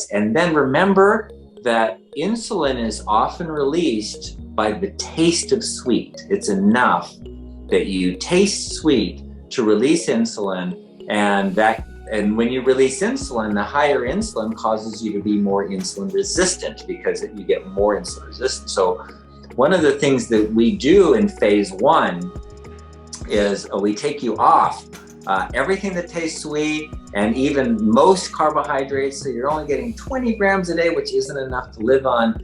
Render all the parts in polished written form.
And then remember that insulin is often released by the taste of sweet. It's enough that you taste sweet to release insulin, and when you release insulin, the higher insulin causes you to be more insulin resistant because you get more insulin resistant. So one of the things that we do in phase one is we take you off everything that tastes sweet and even most carbohydrates. So you're only getting 20 grams a day, which isn't enough to live on,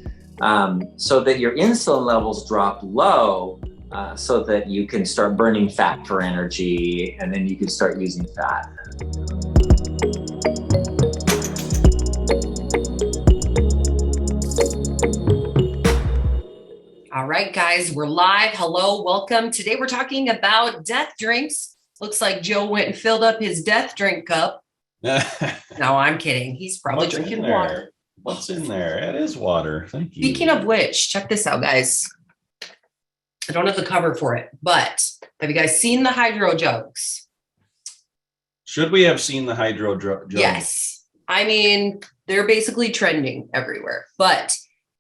so that your insulin levels drop low, so that you can start burning fat for energy, and then you can start using fat. All right, guys, we're live. Hello, welcome. Today we're talking about death drinks. Looks like Joe went and filled up his death drink cup. No, I'm kidding. He's probably drinking water. What's in there? It is water. Thank you. Speaking of which, check this out, guys. I don't have the cover for it, but have you guys seen the hydro jugs? Should we have seen the hydro jugs? Yes. I mean, they're basically trending everywhere, but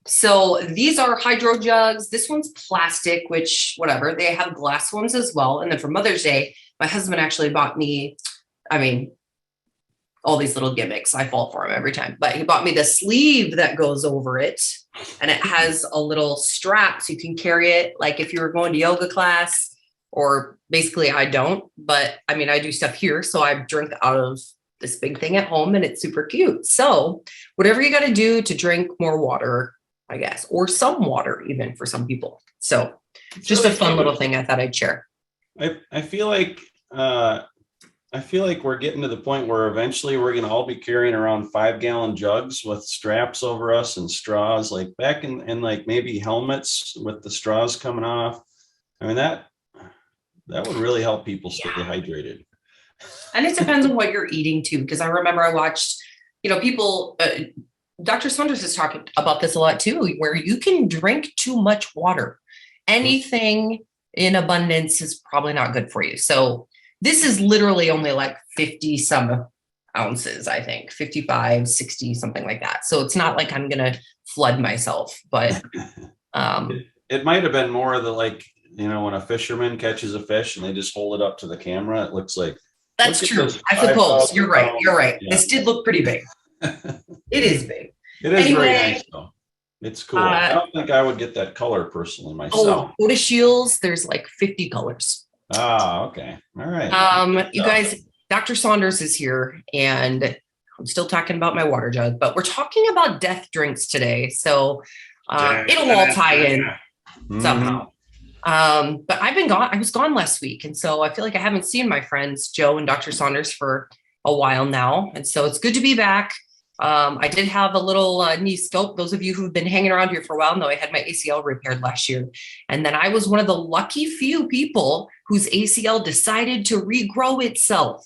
so these are hydro jugs. This one's plastic, which whatever. They have glass ones as well. And then for Mother's Day, my husband actually bought me, all these little gimmicks. I fall for him every time, but he bought me the sleeve that goes over it. And it has a little strap so you can carry it. Like if you were going to yoga class, or basically I don't, but I mean, I do stuff here. So I drink out of this big thing at home and it's super cute. So whatever you got to do to drink more water, I guess, or some water even for some people. So just a fun little thing I thought I'd share. I feel like we're getting to the point where eventually we're going to all be carrying around 5-gallon jugs with straps over us and straws, like back in like maybe helmets with the straws coming off. I mean, that would really help people stay hydrated. And it depends on what you're eating too, because I remember I watched, people, Dr. Saunders is talking about this a lot too, where you can drink too much water. Anything in abundance is probably not good for you. So this is literally only like 50 some ounces, I think 55, 60, something like that. So it's not like I'm going to flood myself, but it might have been more of the, like, when a fisherman catches a fish and they just hold it up to the camera, it looks like. That's true. I suppose you're right. You're right. Yeah. This did look pretty big. It is big. It is very nice though. It's cool. I don't think I would get that color personally myself. Go to Shields. There's like 50 colors. Ah, okay. All right. You guys, Dr. Saunders is here and I'm still talking about my water jug, but we're talking about death drinks today. So it'll all tie in somehow. But I've been gone. I was gone last week. And so I feel like I haven't seen my friends, Joe and Dr. Saunders, for a while now. And so it's good to be back. I did have a little knee scope. Those of you who've been hanging around here for a while know I had my ACL repaired last year. And then I was one of the lucky few people whose ACL decided to regrow itself.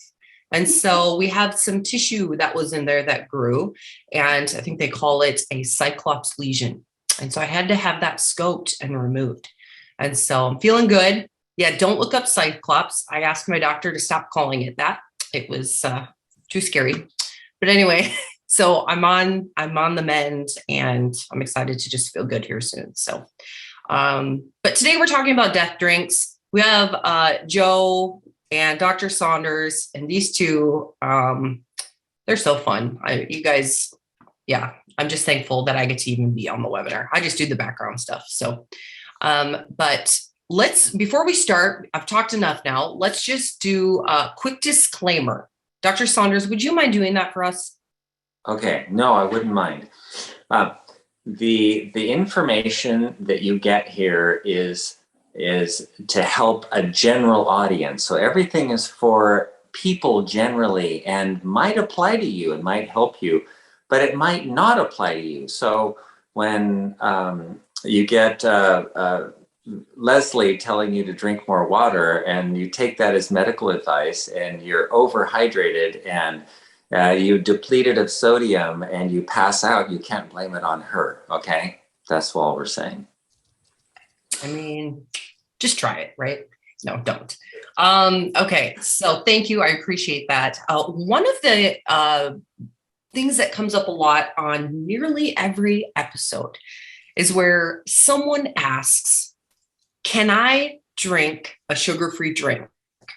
And so we have some tissue that was in there that grew. And I think they call it a cyclops lesion. And so I had to have that scoped and removed. And so I'm feeling good. Yeah, don't look up cyclops. I asked my doctor to stop calling it that. It was too scary. But anyway, so I'm on the mend and I'm excited to just feel good here soon. So, but today we're talking about death drinks. We have Joe and Dr. Saunders, and these two, they're so fun. You guys, yeah, I'm just thankful that I get to even be on the webinar. I just do the background stuff. So, but before we start, I've talked enough now. Let's just do a quick disclaimer. Dr. Saunders, would you mind doing that for us? Okay, no, I wouldn't mind. The information that you get here is to help a general audience. So everything is for people generally and might apply to you and might help you, but it might not apply to you. So when you get Leslie telling you to drink more water and you take that as medical advice and you're overhydrated and you depleted of sodium and you pass out, you can't blame it on her, okay? That's all we're saying. I mean, just try it, right? No, don't. Okay, so thank you. I appreciate that. One of the things that comes up a lot on nearly every episode is where someone asks, can I drink a sugar-free drink?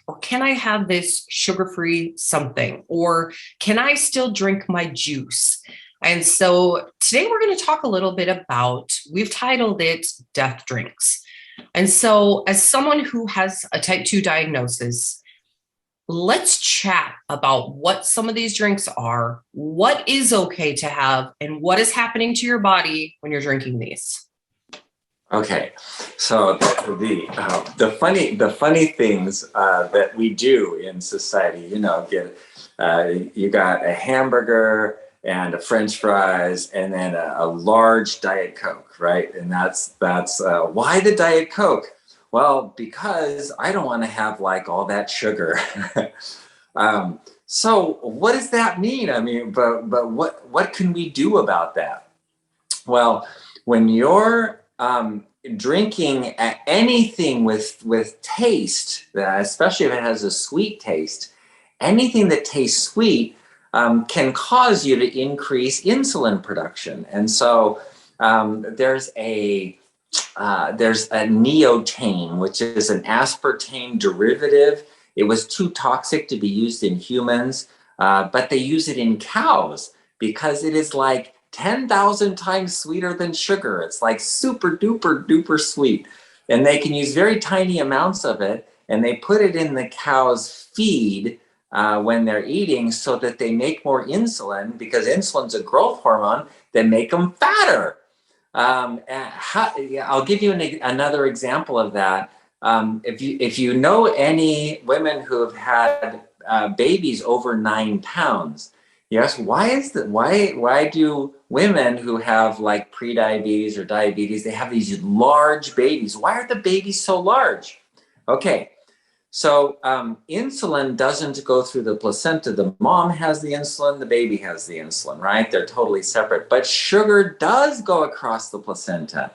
Or can I have this sugar-free something? Or can I still drink my juice? And so today we're going to talk a little bit about, we've titled it Death Drinks. And so as someone who has a type 2 diagnosis, let's chat about what some of these drinks are, what is okay to have, and what is happening to your body when you're drinking these. Okay, so the funny things that we do in society, you know, you got a hamburger and a French fries and then a large Diet Coke, right? And that's why the Diet Coke? Well, because I don't want to have like all that sugar. So what does that mean? I mean, but what can we do about that? Well, when you're drinking anything with taste, especially if it has a sweet taste, anything that tastes sweet can cause you to increase insulin production. And so there's a neotane, which is an aspartame derivative. It was too toxic to be used in humans, but they use it in cows because it is like 10,000 times sweeter than sugar. It's like super duper duper sweet. And they can use very tiny amounts of it, and they put it in the cow's feed when they're eating so that they make more insulin, because insulin's a growth hormone that make them fatter. I'll give you another example of that. If you know any women who have had babies over 9 pounds, yes, why do women who have like prediabetes or diabetes, they have these large babies? Why are the babies so large? Okay, so insulin doesn't go through the placenta. The mom has the insulin, the baby has the insulin, right? They're totally separate. But sugar does go across the placenta.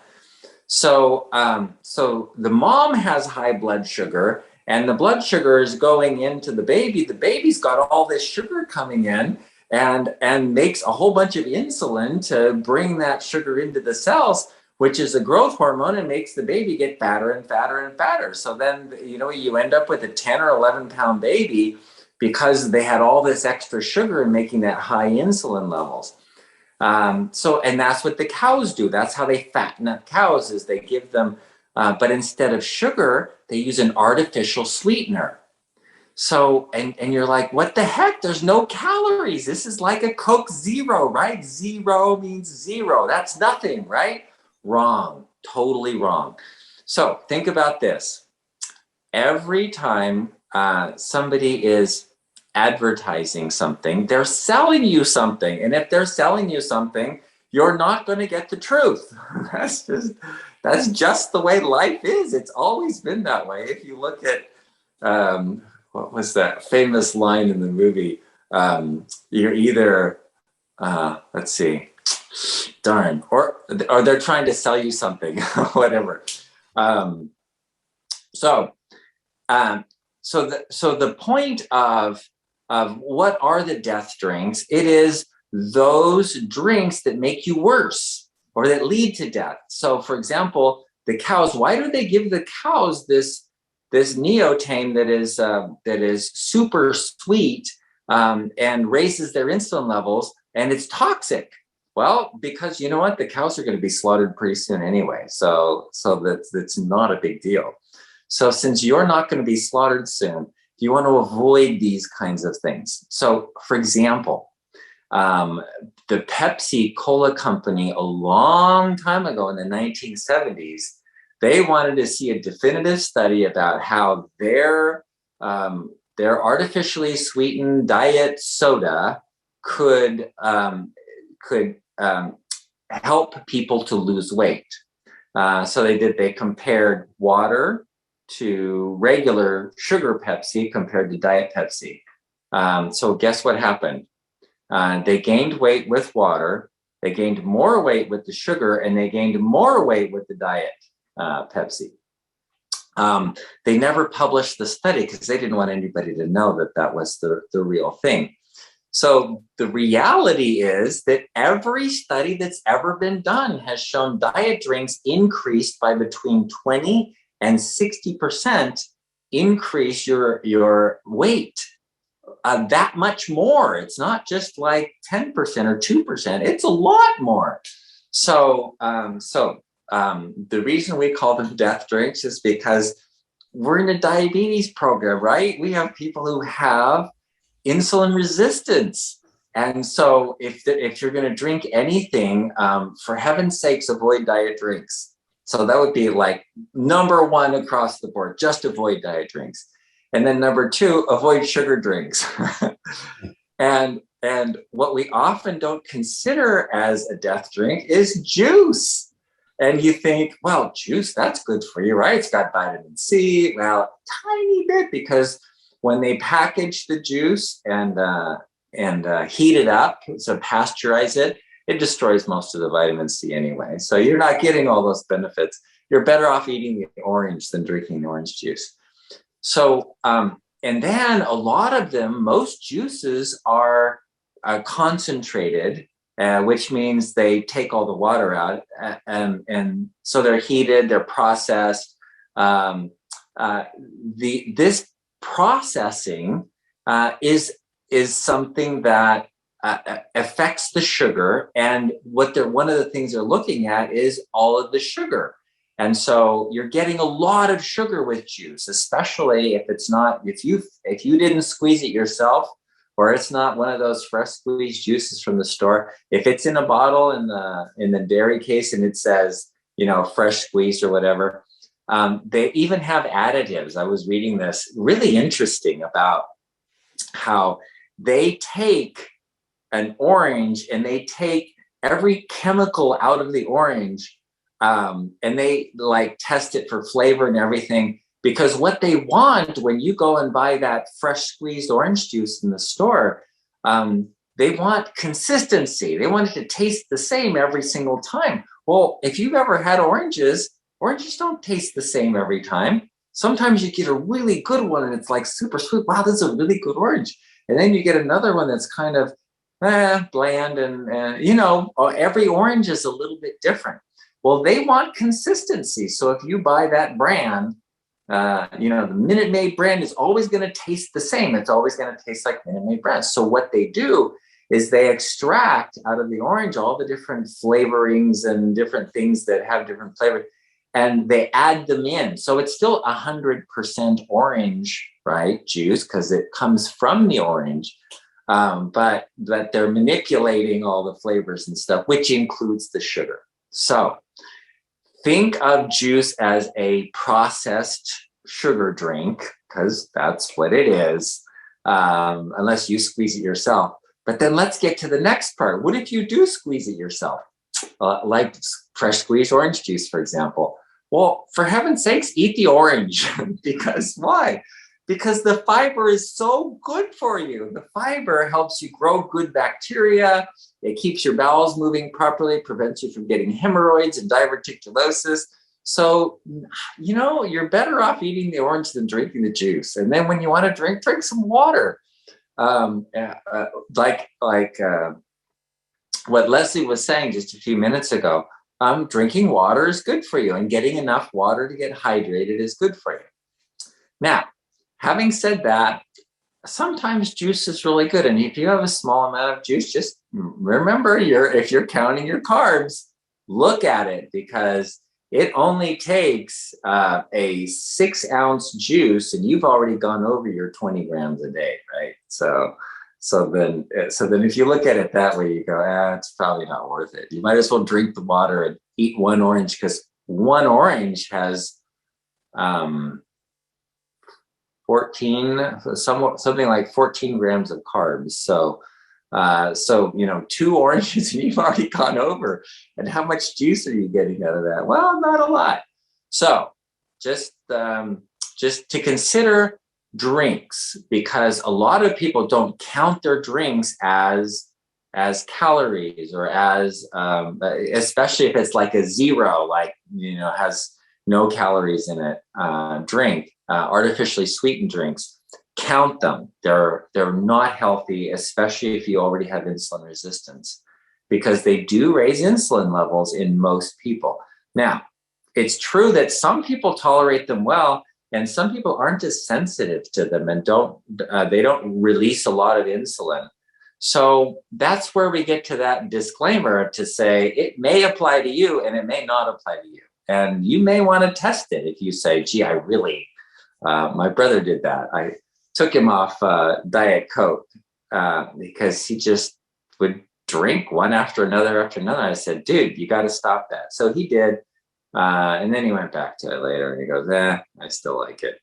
So the mom has high blood sugar, and the blood sugar is going into the baby. The baby's got all this sugar coming in, and makes a whole bunch of insulin to bring that sugar into the cells, which is a growth hormone, and makes the baby get fatter and fatter and fatter. So then, you know, you end up with a 10 or 11 pound baby because they had all this extra sugar and making that high insulin levels. And that's what the cows do. That's how they fatten up cows, is they give them, but instead of sugar, they use an artificial sweetener. So, and you're like, what the heck? There's no calories. This is like a Coke Zero, right? Zero means zero. That's nothing, right? Wrong, totally wrong. So think about this. Every time somebody is advertising something, they're selling you something. And if they're selling you something, you're not going to get the truth. That's just the way life is. It's always been that way. If you look at, what was that famous line in the movie? You're either, let's see, darn, or they're trying to sell you something, whatever. So the point of what are the death drinks? It is those drinks that make you worse or that lead to death. So, for example, the cows. Why do they give the cows this neotane that is super sweet and raises their insulin levels, and it's toxic? Well, because you know what, the cows are going to be slaughtered pretty soon anyway, so that's not a big deal. So since you're not going to be slaughtered soon, you want to avoid these kinds of things. So, for example, the Pepsi Cola company a long time ago in the 1970s, they wanted to see a definitive study about how their artificially sweetened diet soda could help people to lose weight. So they compared water to regular sugar Pepsi compared to Diet Pepsi. So guess what happened? They gained weight with water, they gained more weight with the sugar, and they gained more weight with the Diet Pepsi. They never published the study because they didn't want anybody to know that was the real thing. So the reality is that every study that's ever been done has shown diet drinks increased by between 20 and 60% increase your weight. That much more. It's not just like 10% or 2%. It's a lot more. So the reason we call them death drinks is because we're in a diabetes program, right? We have people who have insulin resistance. And so if you're going to drink anything, for heaven's sakes, avoid diet drinks. So that would be like number one across the board, just avoid diet drinks. And then number two, avoid sugar drinks. and what we often don't consider as a death drink is juice. And you think, well, juice, that's good for you, right? It's got vitamin C. Well, tiny bit, because when they package the juice and heat it up, so pasteurize it, it destroys most of the vitamin C anyway. So you're not getting all those benefits. You're better off eating the orange than drinking the orange juice. So, and then a lot of them, most juices are concentrated, which means they take all the water out, and so they're heated, they're processed. This processing is something that affects the sugar, and one of the things they're looking at is all of the sugar. And so you're getting a lot of sugar with juice, especially if you didn't squeeze it yourself, or it's not one of those fresh squeezed juices from the store. If it's in a bottle in the dairy case and it says, fresh squeezed or whatever, they even have additives. I was reading this really interesting about how they take an orange and they take every chemical out of the orange, and they like test it for flavor and everything, because what they want when you go and buy that fresh squeezed orange juice in the store, they want consistency. They want it to taste the same every single time. Well, if you've ever had oranges don't taste the same every time. Sometimes you get a really good one and it's like super sweet. Wow, this is a really good orange. And then you get another one that's kind of bland, and every orange is a little bit different. Well, they want consistency. So if you buy that brand, the Minute Maid brand is always going to taste the same. It's always going to taste like Minute Maid brand. So what they do is they extract out of the orange all the different flavorings and different things that have different flavors, and they add them in. So it's still 100% orange, right, juice, because it comes from the orange. But they're manipulating all the flavors and stuff, which includes the sugar. So think of juice as a processed sugar drink, because that's what it is, unless you squeeze it yourself. But then let's get to the next part. What if you do squeeze it yourself? Like fresh squeezed orange juice, for example. Well, for heaven's sakes, eat the orange. Because why? Because the fiber is so good for you. The fiber helps you grow good bacteria. It keeps your bowels moving properly, prevents you from getting hemorrhoids and diverticulosis. So, you're better off eating the orange than drinking the juice. And then when you want to drink some water. Like what Leslie was saying just a few minutes ago, drinking water is good for you, and getting enough water to get hydrated is good for you. Now, having said that, sometimes juice is really good. And if you have a small amount of juice, just remember if you're counting your carbs, look at it, because it only takes a 6-ounce juice, and you've already gone over your 20 grams a day, right? So then if you look at it that way, you go, it's probably not worth it. You might as well drink the water and eat one orange, because one orange has something like 14 grams of carbs. So 2 oranges and you've already gone over. And how much juice are you getting out of that? Well, not a lot. So just to consider drinks, because a lot of people don't count their drinks as calories, or as especially if it's like a 0, like has no calories in it, drink, artificially sweetened drinks. count them. They're not healthy, especially if you already have insulin resistance, because they do raise insulin levels in most people. Now, it's true that some people tolerate them well, and some people aren't as sensitive to them and they don't release a lot of insulin. So that's where we get to that disclaimer to say it may apply to you and it may not apply to you. And you may want to test it if you say, gee, I really, my brother did that. I took him off Diet Coke because he just would drink one after another after another. I said, dude, you got to stop that. So he did. And then he went back to it later and he goes, I still like it.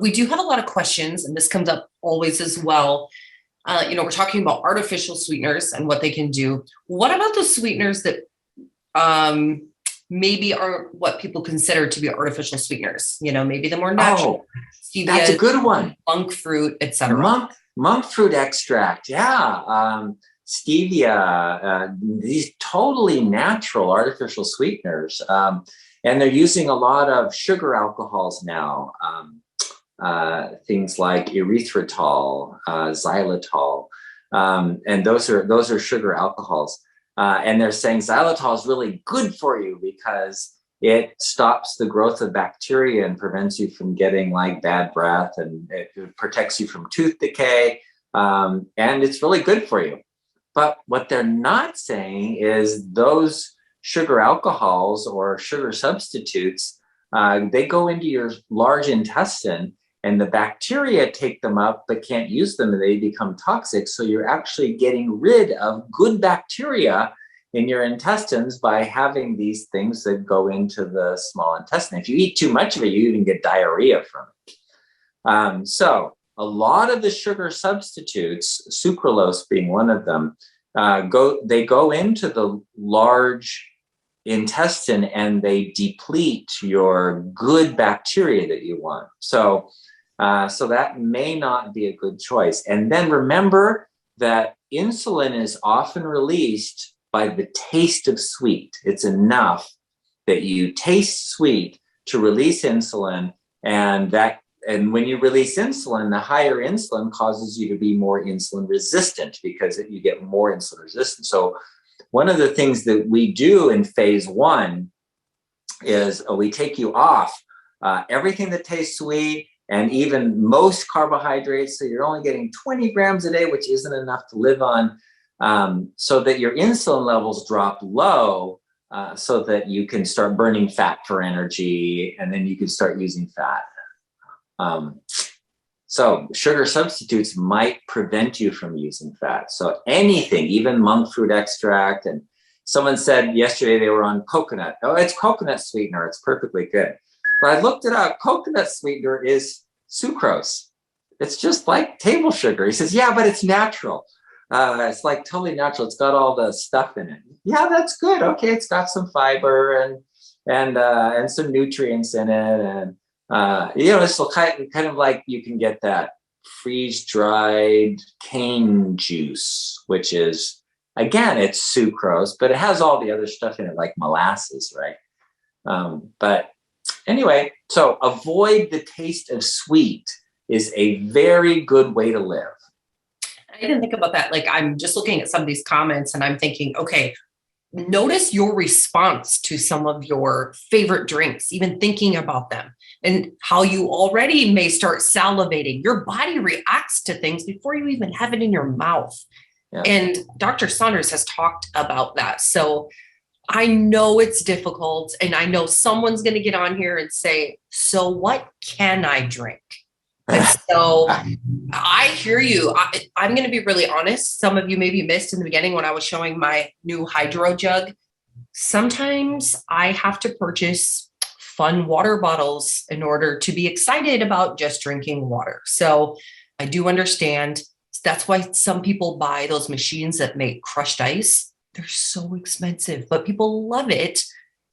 We do have a lot of questions, and this comes up always as well. We're talking about artificial sweeteners and what they can do. What about the sweeteners that maybe are what people consider to be artificial sweeteners? Maybe the more natural. Stevia, that's a good one. Monk fruit, etc. Monk fruit extract. Yeah. Stevia, these totally natural artificial sweeteners. And they're using a lot of sugar alcohols now. Things like erythritol, xylitol, and those are sugar alcohols. And they're saying xylitol is really good for you because it stops the growth of bacteria and prevents you from getting like bad breath, and it protects you from tooth decay. And it's really good for you. But what they're not saying is those sugar alcohols or sugar substitutes, they go into your large intestine, and the bacteria take them up but can't use them, and they become toxic. So you're actually getting rid of good bacteria in your intestines by having these things that go into the small intestine. If you eat too much of it, you even get diarrhea from it. So a lot of the sugar substitutes, sucralose being one of them, they go into the large intestine and they deplete your good bacteria that you want. So that may not be a good choice. And then remember that insulin is often released by the taste of sweet. It's enough that you taste sweet to release insulin, and when you release insulin, the higher insulin causes you to be more insulin resistant because you get more insulin resistant. So one of the things that we do in phase 1 is we take you off everything that tastes sweet and even most carbohydrates. So you're only getting 20 grams a day, which isn't enough to live on, so that your insulin levels drop low, so that you can start burning fat for energy, and then you can start using fat. So sugar substitutes might prevent you from using fat. So anything, even monk fruit extract. And someone said yesterday they were on coconut. Oh, it's coconut sweetener. It's perfectly good. But I looked it up. Coconut sweetener is sucrose. It's just like table sugar. He says, yeah, but it's natural. It's like totally natural. It's got all the stuff in it. Yeah, that's good. Okay, it's got some fiber and some nutrients in it, and it's kind of like you can get that freeze-dried cane juice, which is, again, it's sucrose, but it has all the other stuff in it, like molasses, right? But anyway, so avoid the taste of sweet is a very good way to live. I didn't think about that. Like, I'm just looking at some of these comments and I'm thinking, okay, notice your response to some of your favorite drinks, even thinking about them, and how you already may start salivating. Your body reacts to things before you even have it in your mouth. Yeah. And Dr. Saunders has talked about that. So I know it's difficult, and I know someone's going to get on here and say, so what can I drink? And so I hear you. I'm going to be really honest. Some of you maybe missed in the beginning when I was showing my new hydro jug. Sometimes I have to purchase fun water bottles in order to be excited about just drinking water. So I do understand. That's why some people buy those machines that make crushed ice. They're so expensive, but people love it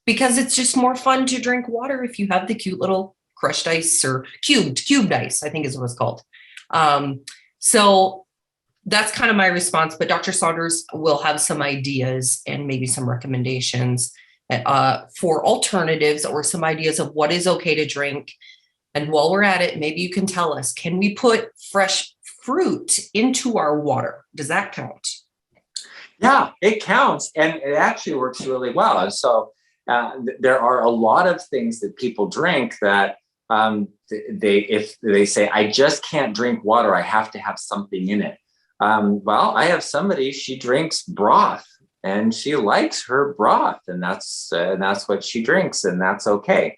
because it's just more fun to drink water if you have the cute little crushed ice or cubed ice, I think is what it's called. So that's kind of my response, but Dr. Saunders will have some ideas and maybe some recommendations for alternatives, or some ideas of what is okay to drink. And while we're at it, maybe you can tell us, can we put fresh fruit into our water? Does that count? Yeah, it counts, and it actually works really well. And so there are a lot of things that people drink that if they say, I just can't drink water, I have to have something in it. Well, I have somebody, she drinks broth and she likes her broth, and that's what she drinks, and that's okay.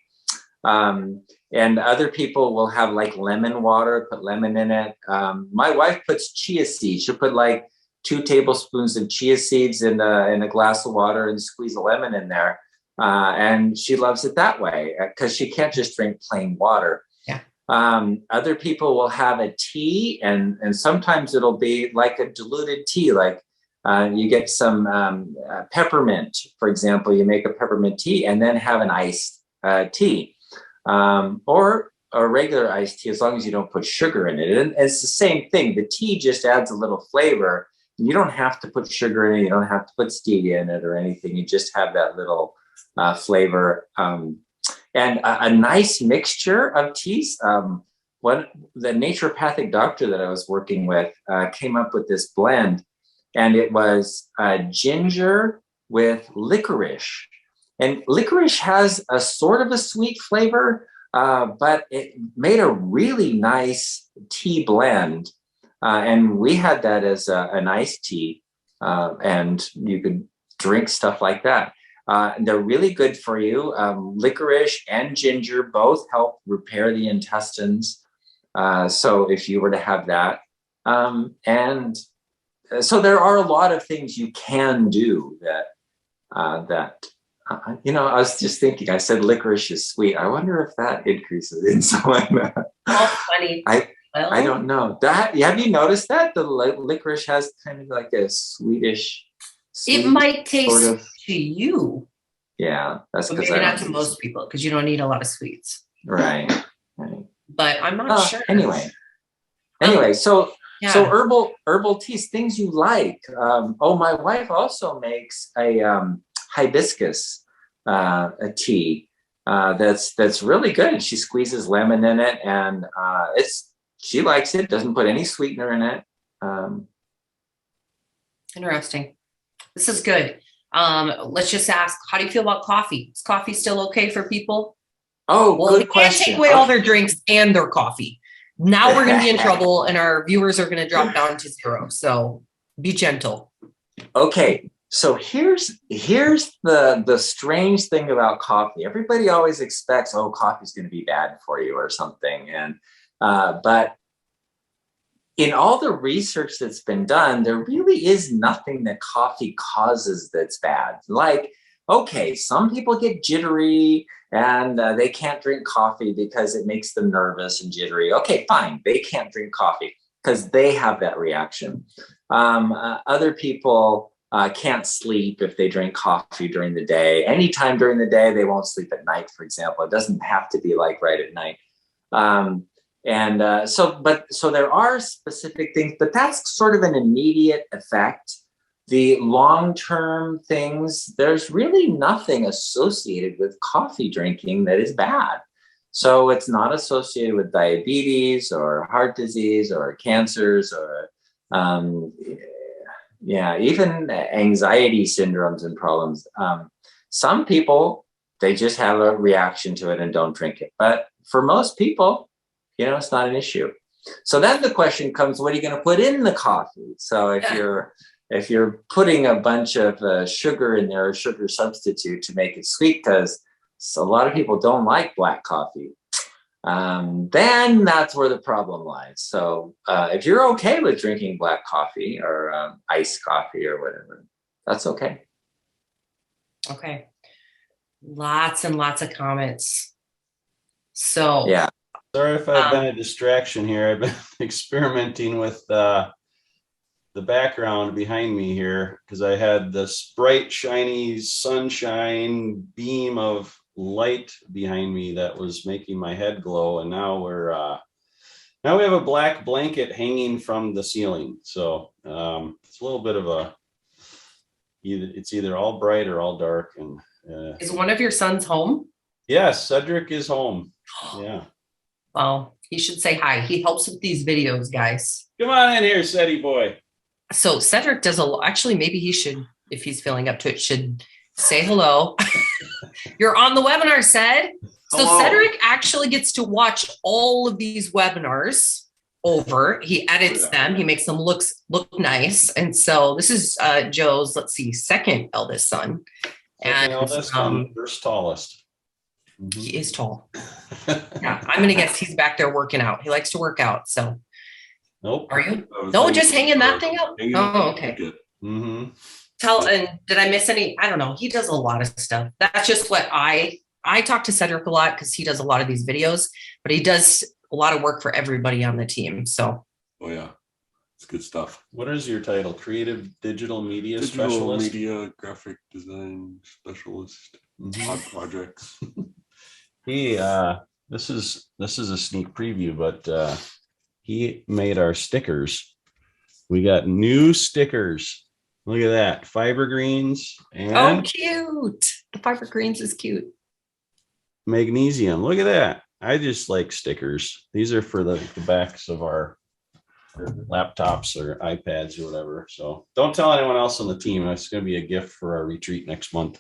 And other people will have like lemon water, put lemon in it. My wife puts chia seeds. She'll put like 2 tablespoons of chia seeds in a glass of water and squeeze a lemon in there. And she loves it that way because she can't just drink plain water. Yeah. Other people will have a tea, and sometimes it'll be like a diluted tea, like you get some peppermint, for example. You make a peppermint tea and then have an iced tea, or a regular iced tea, as long as you don't put sugar in it. And it's the same thing. The tea just adds a little flavor. You don't have to put sugar in it. You don't have to put stevia in it or anything. You just have that little flavor. And a nice mixture of teas. The naturopathic doctor that I was working with came up with this blend, and it was ginger with licorice. And licorice has a sort of a sweet flavor, but it made a really nice tea blend. And we had that as an iced tea, and you could drink stuff like that. They're really good for you. Licorice and ginger both help repair the intestines. So if you were to have that, and so there are a lot of things you can do that I was just thinking, I said licorice is sweet. I wonder if that increases insulin. Oh, funny. I don't know. Have you noticed that? The licorice has kind of like a sweet, it might taste sort of, to you. Yeah, that's because maybe not to most people, because you don't eat a lot of sweets. Right. But I'm not sure. Anyway, so herbal teas, things you like. My wife also makes a hibiscus a tea that's really good. She squeezes lemon in it, and she likes it. Doesn't put any sweetener in it. Interesting. This is good. Let's just ask, how do you feel about coffee? Is coffee still okay for people? Oh, well, good question. Can't take away all their drinks and their coffee. Now we're going to be in trouble, and our viewers are going to drop down to 0. So be gentle. Okay. So here's the strange thing about coffee. Everybody always expects, coffee's going to be bad for you or something. And but in all the research that's been done, there really is nothing that coffee causes that's bad. Like, okay, some people get jittery and they can't drink coffee because it makes them nervous and jittery. Okay, fine. They can't drink coffee because they have that reaction. Other people can't sleep if they drink coffee during the day. Anytime during the day, they won't sleep at night, for example. It doesn't have to be like right at night. So there are specific things, but that's sort of an immediate effect. The long-term things, there's really nothing associated with coffee drinking that is bad. So it's not associated with diabetes or heart disease or cancers or even anxiety syndromes and problems. Some people, they just have a reaction to it and don't drink it. But for most people, it's not an issue. So then the question comes, what are you going to put in the coffee? So if you're putting a bunch of sugar in there, or sugar substitute to make it sweet, because a lot of people don't like black coffee, then that's where the problem lies. So if you're okay with drinking black coffee or iced coffee or whatever, that's okay. Okay. Lots and lots of comments. So yeah. Sorry if I've been a distraction here. I've been experimenting with the background behind me here because I had this bright, shiny sunshine beam of light behind me that was making my head glow, and now we have a black blanket hanging from the ceiling. So it's a little bit of it's either all bright or all dark. And is one of your sons home? Yes, Cedric is home. Yeah. Well, he should say hi. He helps with these videos, guys. Come on in here, Ceddy boy. So Cedric does actually, maybe he should, if he's feeling up to it, should say hello. You're on the webinar, Ced. So Hello. Cedric actually gets to watch all of these webinars over. He edits them. He makes them look nice. And so this is Joe's, let's see, second eldest son. Second eldest and first tallest. He is tall. Yeah, I'm going to guess he's back there working out. He likes to work out. So, nope. Are you? No, just hanging that thing up. Oh, okay. Mm-hmm. And did I miss any? I don't know. He does a lot of stuff. That's just what I talk to Cedric a lot because he does a lot of these videos, but he does a lot of work for everybody on the team. So. Oh yeah, it's good stuff. What is your title? Creative digital media Digital specialist? media graphic design specialist. Odd projects. This is a sneak preview, but he made our stickers. We got new stickers. Look at that. Fiber greens and cute. The fiber greens is cute. Magnesium. Look at that. I just like stickers. These are for the backs of our laptops or iPads or whatever. So don't tell anyone else on the team. It's going to be a gift for our retreat next month.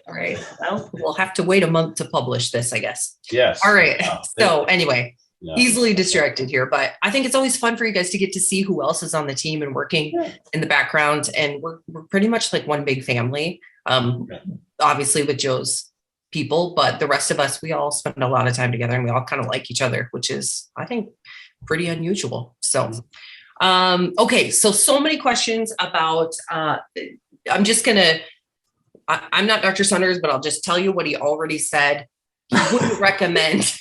All right. Well, we'll have to wait a month to publish this, I guess. Yes. All right. So anyway, easily distracted here, but I think it's always fun for you guys to get to see who else is on the team and working in the background. And we're pretty much like one big family. Obviously with Joe's people, but the rest of us, we all spend a lot of time together and we all kind of like each other, which is, I think, pretty unusual. So, okay. So many questions about, I'm not Dr. Saunders, but I'll just tell you what he already said. He wouldn't recommend,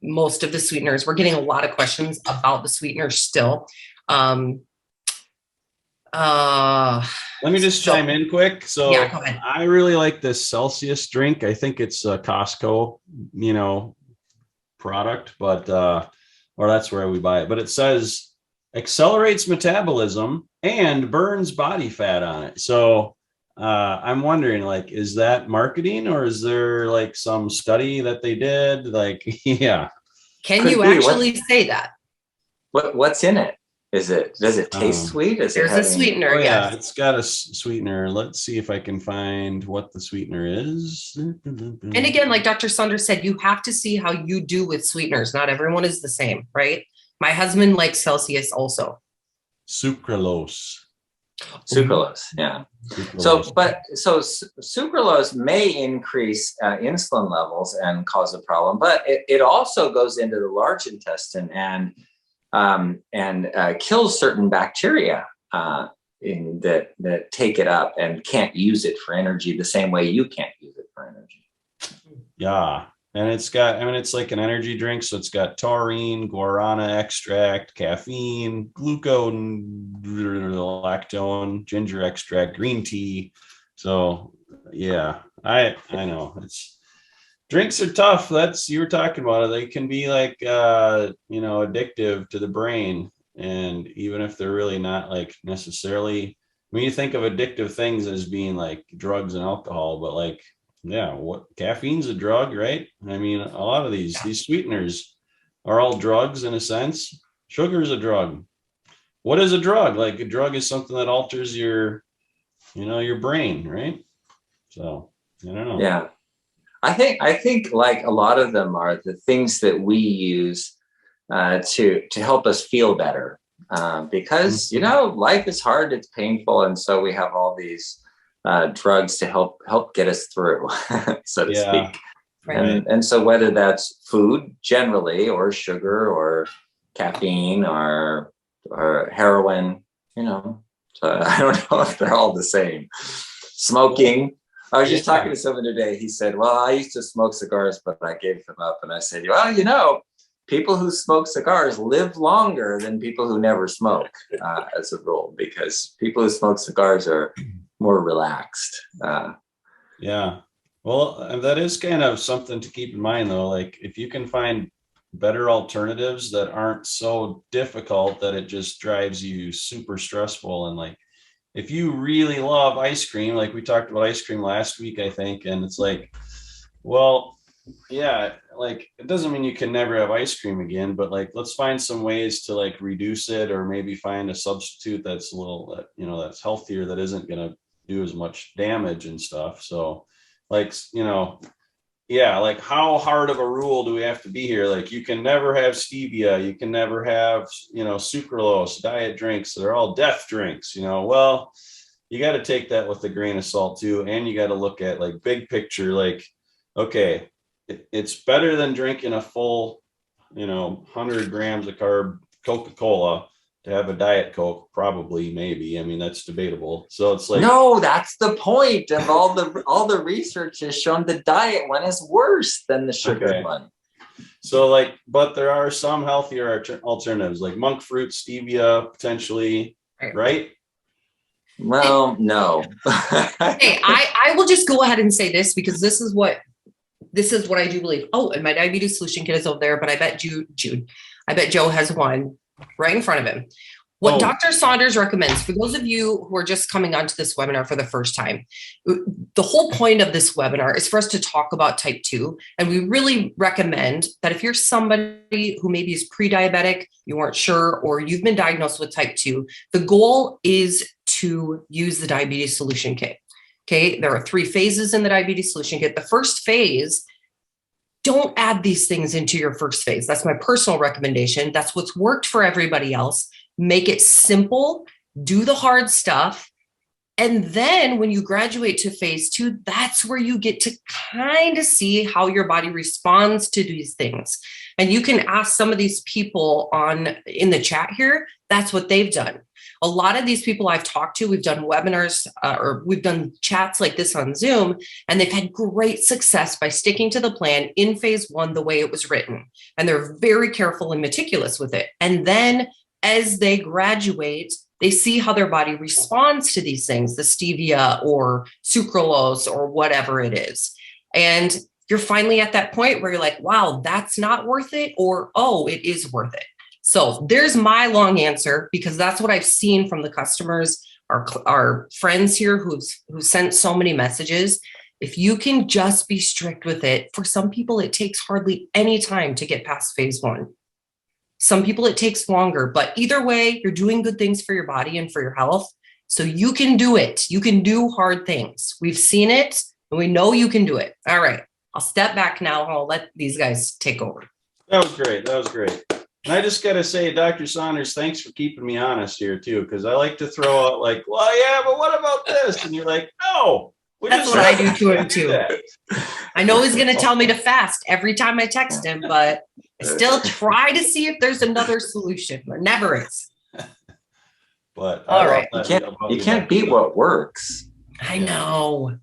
most of the sweeteners. We're getting a lot of questions about the sweeteners still. Let me just chime in quick. So yeah, go ahead. I really like this Celsius drink. I think it's a Costco, product, but or that's where we buy it. But it says accelerates metabolism and burns body fat on it. So I'm wondering, like, is that marketing or is there like some study that they did? Like, yeah. Can you actually say that? What's in it? Does it taste sweet? There's a sweetener. Oh, yeah, yes. it's got a sweetener. Let's see if I can find what the sweetener is. And again, like Dr. Saunders said, you have to see how you do with sweeteners. Not everyone is the same, right? My husband likes Celsius also. Sucralose. Yeah. Sucralose. So sucralose may increase insulin levels and cause a problem, but it also goes into the large intestine and kills certain bacteria that take it up and can't use it for energy the same way you can't use it for energy. Yeah. And it's like an energy drink. So it's got taurine, guarana extract, caffeine, glucolactone, ginger extract, green tea. So yeah, I know drinks are tough. You were talking about it. They can be like, addictive to the brain. And even if they're really not like necessarily, when you think of addictive things as being like drugs and alcohol, but like, yeah, what caffeine's a drug, right? I mean, a lot of these sweeteners are all drugs in a sense. Sugar is a drug. What is a drug? Like a drug is something that alters your brain, right? So I don't know. Yeah. I think like a lot of them are the things that we use to help us feel better because, life is hard, it's painful. And so we have all these drugs to help get us through, so to speak. Right. And so whether that's food generally or sugar or caffeine or heroin, so I don't know if they're all the same. Smoking. I was just talking to someone today. He said, well, I used to smoke cigars, but I gave them up. And I said, well, people who smoke cigars live longer than people who never smoke as a rule, because people who smoke cigars are more relaxed. Yeah. Well, that is kind of something to keep in mind, though. Like if you can find better alternatives that aren't so difficult that it just drives you super stressful, and like, if you really love ice cream, like we talked about ice cream last week, I think, and it's like, well, yeah, like it doesn't mean you can never have ice cream again, but like let's find some ways to like reduce it, or maybe find a substitute that's a little, you know, that's healthier, that isn't going to do as much damage and stuff. So like, you know, yeah, like how hard of a rule do we have to be here? Like you can never have stevia, you can never have, you know, sucralose, diet drinks, they're all death drinks, you know. Well, you got to take that with a grain of salt too. And you got to look at like big picture, like, okay, it's better than drinking a full, you know, 100 grams of carb Coca-Cola to have a Diet Coke, probably, maybe. I mean, that's debatable. So it's like, no, that's the point of all the research has shown the diet one is worse than the sugar one. So like, but there are some healthier alternatives like monk fruit, stevia, potentially, right? Well, no. Hey, I will just go ahead and say this, because this is what I do believe. Oh, and my diabetes solution kit is over there, but I bet I bet Joe has one right in front of him. What Dr. Saunders recommends, for those of you who are just coming onto this webinar for the first time, the whole point of this webinar is for us to talk about type 2. And we really recommend that if you're somebody who maybe is pre-diabetic, you weren't sure, or you've been diagnosed with type 2, the goal is to use the diabetes solution kit. Okay, there are 3 phases in the diabetes solution kit. The first phase, don't add these things into your first phase. That's my personal recommendation. That's what's worked for everybody else. Make it simple, do the hard stuff. And then when you graduate to phase 2, that's where you get to kind of see how your body responds to these things. And you can ask some of these people in the chat here, that's what they've done. A lot of these people I've talked to, we've done webinars or we've done chats like this on Zoom, and they've had great success by sticking to the plan in phase 1 the way it was written. And they're very careful and meticulous with it. And then as they graduate, they see how their body responds to these things, the stevia or sucralose or whatever it is. And you're finally at that point where you're like, wow, that's not worth it, or, oh, it is worth it. So there's my long answer, because that's what I've seen from the customers, our friends here who sent so many messages. If you can just be strict with it, for some people, it takes hardly any time to get past phase 1. Some people it takes longer, but either way, you're doing good things for your body and for your health. So you can do it. You can do hard things. We've seen it and we know you can do it. All right. I'll step back now. I'll let these guys take over. That was great. That was great. And I just got to say, Dr. Saunders, thanks for keeping me honest here too, because I like to throw out like, well, yeah, but what about this? And you're like, no. That's what I do to him too. I know he's going to tell me to fast every time I text him, but I still try to see if there's another solution. There never is. But all right, you can't beat what works. I know,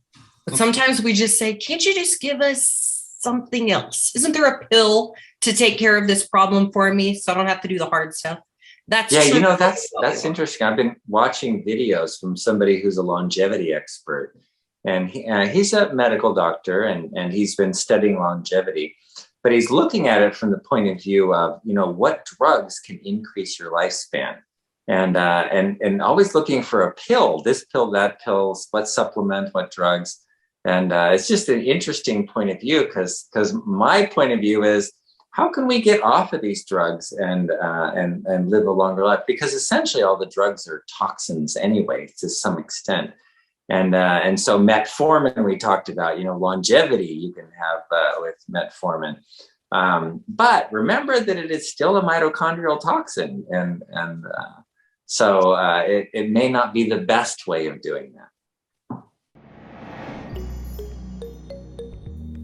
but sometimes we just say, can't you just give us something else? Isn't there a pill to take care of this problem for me, so I don't have to do the hard stuff? That's true. You know, that's interesting. I've been watching videos from somebody who's a longevity expert. And he's a medical doctor, and he's been studying longevity, but he's looking at it from the point of view of, you know, what drugs can increase your lifespan, and always looking for a pill, this pill, that pill, what supplement, what drugs. And it's just an interesting point of view, because my point of view is, how can we get off of these drugs and live a longer life? Because essentially all the drugs are toxins anyway, to some extent. And so metformin, we talked about, you know, longevity you can have with metformin. But remember that it is still a mitochondrial toxin. So it may not be the best way of doing that.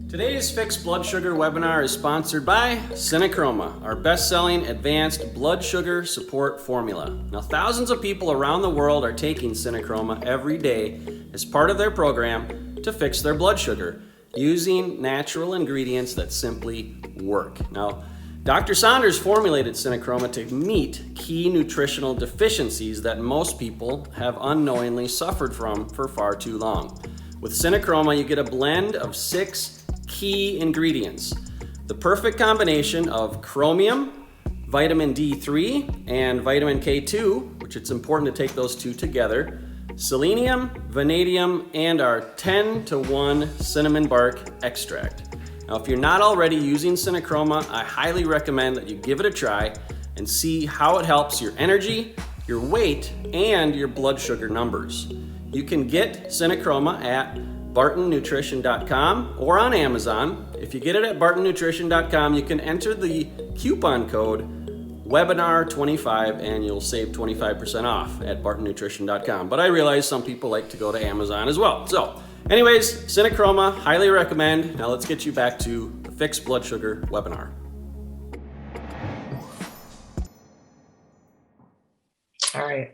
Today's Fixed Blood Sugar webinar is sponsored by Synachroma, our best-selling advanced blood sugar support formula. Now, thousands of people around the world are taking Synachroma every day as part of their program to fix their blood sugar using natural ingredients that simply work. Now, Dr. Saunders formulated Synachroma to meet key nutritional deficiencies that most people have unknowingly suffered from for far too long. With Synachroma, you get a blend of 6 key ingredients. The perfect combination of chromium, vitamin D3, and vitamin K2, which it's important to take those 2 together, selenium, vanadium, and our 10-to-1 cinnamon bark extract. Now, if you're not already using Synachroma, I highly recommend that you give it a try and see how it helps your energy, your weight, and your blood sugar numbers. You can get Synachroma at bartonnutrition.com or on Amazon. If you get it at bartonnutrition.com, you can enter the coupon code webinar25 and you'll save 25% off at bartonnutrition.com. But I realize some people like to go to Amazon as well. So anyways, Synachroma, highly recommend. Now let's get you back to the Fixed Blood Sugar webinar. All right.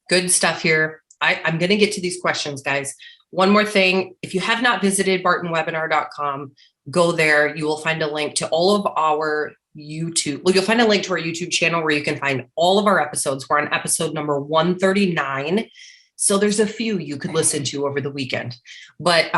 Good stuff here. I'm going to get to these questions, guys. One more thing. If you have not visited bartonwebinar.com, go there. You will find a link to all of our YouTube. Well, you'll find a link to our YouTube channel where you can find all of our episodes. We're on episode number 139. So there's a few you could listen to over the weekend, but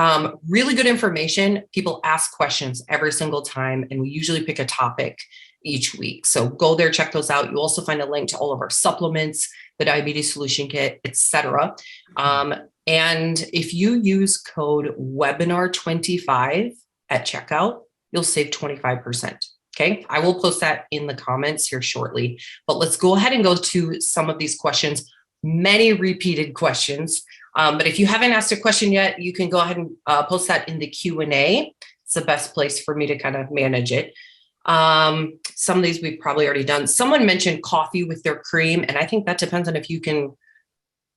really good information. People ask questions every single time, and we usually pick a topic each week. So go there, check those out. You'll also find a link to all of our supplements, the diabetes solution kit, etc. And if you use code webinar25 at checkout, you'll save 25%. Okay, I will post that in the comments here shortly, but let's go ahead and go to some of these questions. Many repeated questions, but if you haven't asked a question yet, you can go ahead and post that in the Q&A. It's the best place for me to kind of manage it. Some of these we've probably already done. Someone mentioned coffee with their cream, and I think that depends on if you can,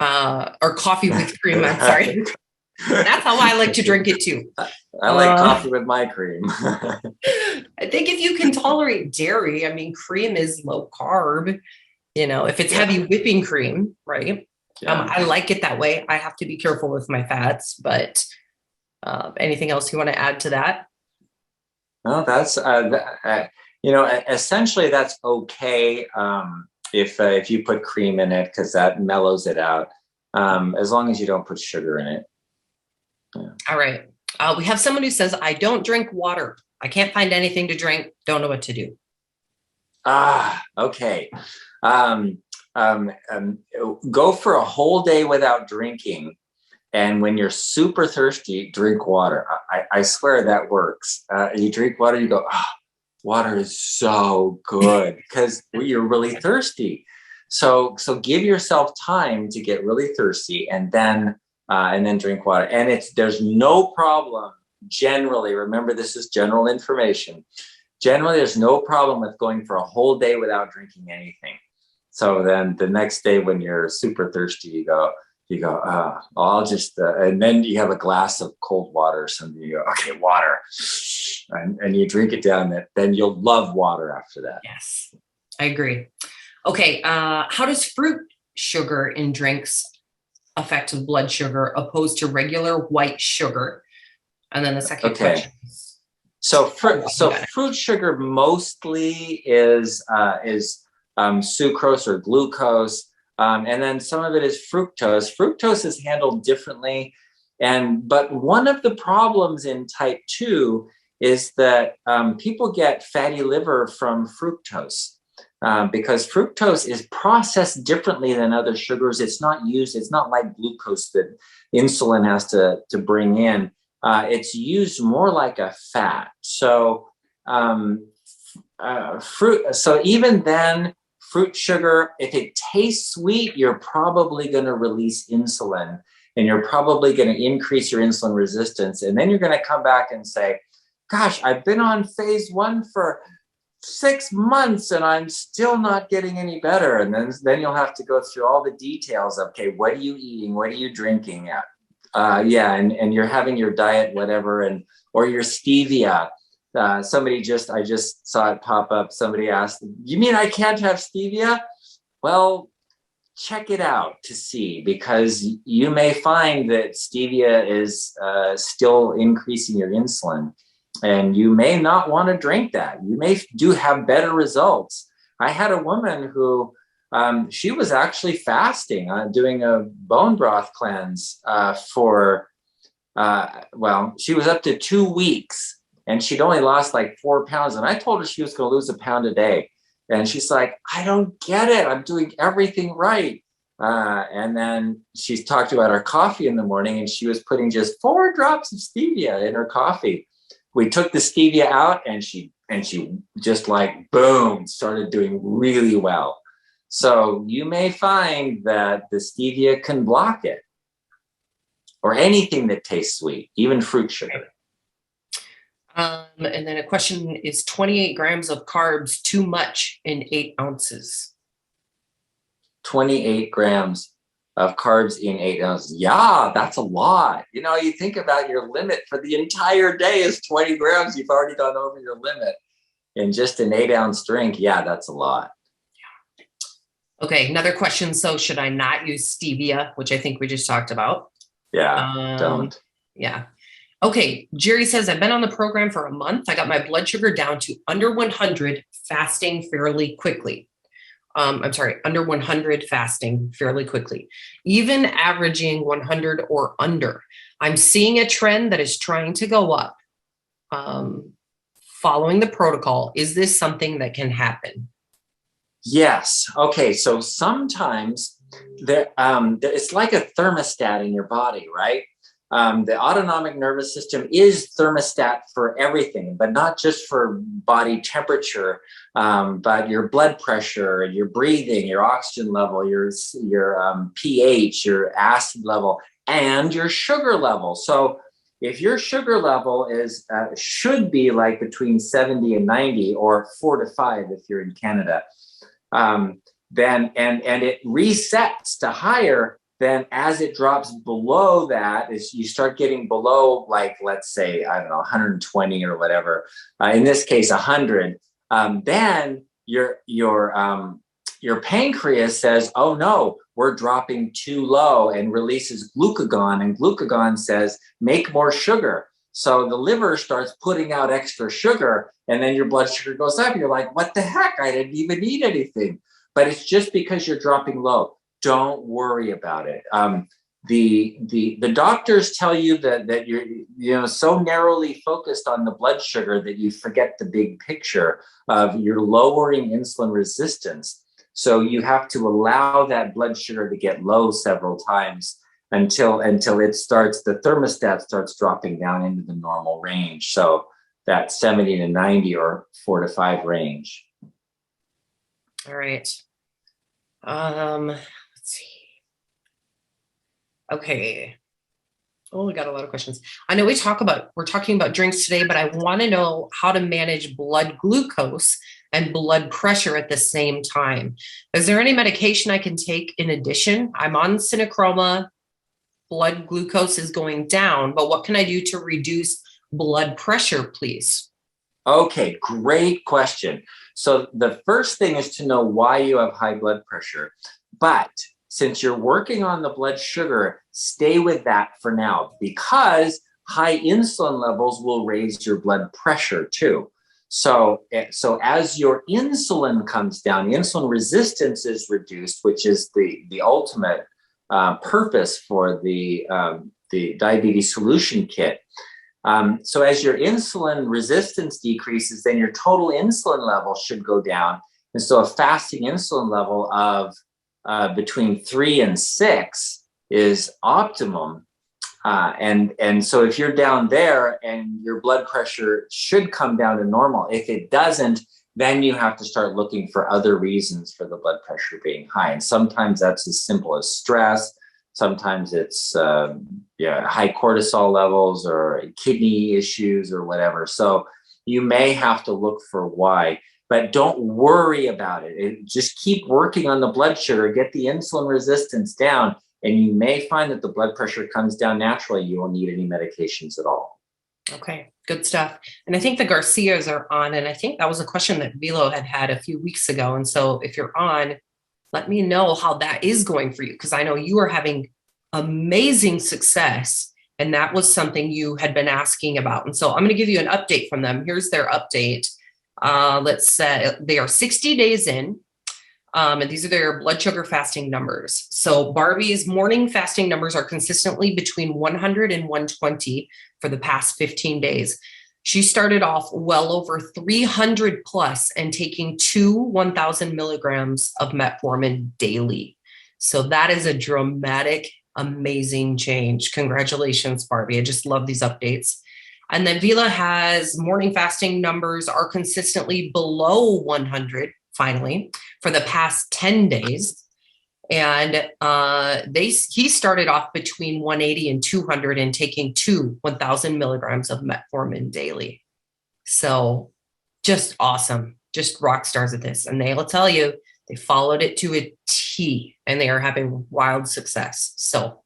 or coffee with cream, I'm sorry. That's how I like to drink it too. I like coffee with my cream. I think if you can tolerate dairy, I mean, cream is low carb. You know, if it's heavy whipping cream, right? Yeah. I like it that way. I have to be careful with my fats, but anything else you want to add to that? No, that's, essentially that's okay if you put cream in it, because that mellows it out, as long as you don't put sugar in it. Yeah. All right. We have someone who says, I don't drink water. I can't find anything to drink. Don't know what to do. Okay. Go for a whole day without drinking. And when you're super thirsty, drink water. I swear that works. You drink water, you go, water is so good because you're really thirsty. So give yourself time to get really thirsty and then drink water. And there's no problem generally. Remember, this is general information. Generally, there's no problem with going for a whole day without drinking anything. So then the next day when you're super thirsty, you go, I'll just, and then you have a glass of cold water or something. You go, okay, water. And you drink it down. Then you'll love water after that. Yes, I agree. Okay, how does fruit sugar in drinks affect blood sugar opposed to regular white sugar? And then the second question is, So fruit sugar mostly is sucrose or glucose, and then some of it is fructose. Fructose is handled differently, but one of the problems in type 2 is that people get fatty liver from fructose because fructose is processed differently than other sugars. It's not like glucose that insulin has to bring in. It's used more like a fat. So even then, fruit sugar, if it tastes sweet, you're probably going to release insulin, and you're probably going to increase your insulin resistance. And then you're going to come back and say, gosh, I've been on phase 1 for 6 months and I'm still not getting any better. And then you'll have to go through all the details of, okay, what are you eating? What are you drinking? And you're having your diet, whatever, or your stevia. I just saw it pop up. Somebody asked, you mean I can't have stevia? Well, check it out to see, because you may find that stevia is still increasing your insulin, and you may not want to drink that. You may have better results. I had a woman who she was actually fasting, doing a bone broth cleanse she was up to 2 weeks, and she'd only lost like 4 pounds. And I told her she was going to lose a pound a day. And she's like, I don't get it. I'm doing everything right. And then she talked about her coffee in the morning, and she was putting just 4 drops of stevia in her coffee. we took the stevia out, and she just like boom started doing really well. So you may find that the stevia can block it, or anything that tastes sweet, even fruit sugar. And then a question is 28 grams of carbs too much in 8 ounces? 28 grams of carbs in 8 ounces. Yeah, that's a lot. You know, you think about your limit for the entire day is 20 grams. You've already gone over your limit in just an 8-ounce drink. Yeah, that's a lot. Okay, another question. So should I not use stevia, which I think we just talked about? Yeah, don't. Yeah. Okay, Jerry says, I've been on the program for a month. I got my blood sugar down to under 100 fasting fairly quickly. Under 100 fasting fairly quickly, even averaging 100 or under. I'm seeing a trend that is trying to go up. Following the protocol, is this something that can happen? Yes. Okay. So sometimes it's like a thermostat in your body, right? The autonomic nervous system is thermostat for everything, but not just for body temperature, but your blood pressure, your breathing, your oxygen level, your pH, your acid level, and your sugar level. So if your sugar level should be like between 70 and 90, or 4 to 5 if you're in Canada, then it resets to higher. Then as it drops below that, as you start getting below, like, let's say, I don't know, 120 or whatever, in this case, 100, then your pancreas says, oh no, we're dropping too low, and releases glucagon, and glucagon says, make more sugar. So the liver starts putting out extra sugar, and then your blood sugar goes up. You're like, what the heck? I didn't even eat anything. But it's just because you're dropping low. Don't worry about it. The doctors tell you that you're so narrowly focused on the blood sugar that you forget the big picture of you're lowering insulin resistance. So you have to allow that blood sugar to get low several times until the thermostat starts dropping down into the normal range. So that 70 to 90 or 4 to 5 range. All right. Let's see. Okay. Oh, we got a lot of questions. I know we're talking about drinks today, but I want to know how to manage blood glucose and blood pressure at the same time. Is there any medication I can take in addition? I'm on Synachroma. Blood glucose is going down, but what can I do to reduce blood pressure, please? Okay, great question. So the first thing is to know why you have high blood pressure. But since you're working on the blood sugar, stay with that for now, because high insulin levels will raise your blood pressure too. So as your insulin comes down, the insulin resistance is reduced, which is the ultimate purpose for the diabetes solution kit. So as your insulin resistance decreases, then your total insulin level should go down. And so a fasting insulin level of between 3 and 6 is optimum. And so if you're down there, and your blood pressure should come down to normal. If it doesn't, then you have to start looking for other reasons for the blood pressure being high. And sometimes that's as simple as stress. Sometimes it's high cortisol levels or kidney issues or whatever. So you may have to look for why, but don't worry about it. Just keep working on the blood sugar, get the insulin resistance down, and you may find that the blood pressure comes down naturally. You won't need any medications at all. Okay, good stuff. And I think the Garcias are on, and I think that was a question that Vilo had a few weeks ago. And so if you're on, let me know how that is going for you, because I know you are having amazing success, and that was something you had been asking about. And so I'm going to give you an update from them. Here's their update. Let's say they are 60 days in, and these are their blood sugar fasting numbers. So Barbie's morning fasting numbers are consistently between 100 and 120 for the past 15 days. She started off well over 300 plus and taking 1,000 milligrams of metformin daily. So that is a dramatic, amazing change. Congratulations, Barbie. I just love these updates. And then Vila has morning fasting numbers are consistently below 100, finally, for the past 10 days. And he started off between 180 and 200 and taking 1,000 milligrams of metformin daily. So just awesome, just rock stars at this. And they'll tell you they followed it to a T and they are having wild success. So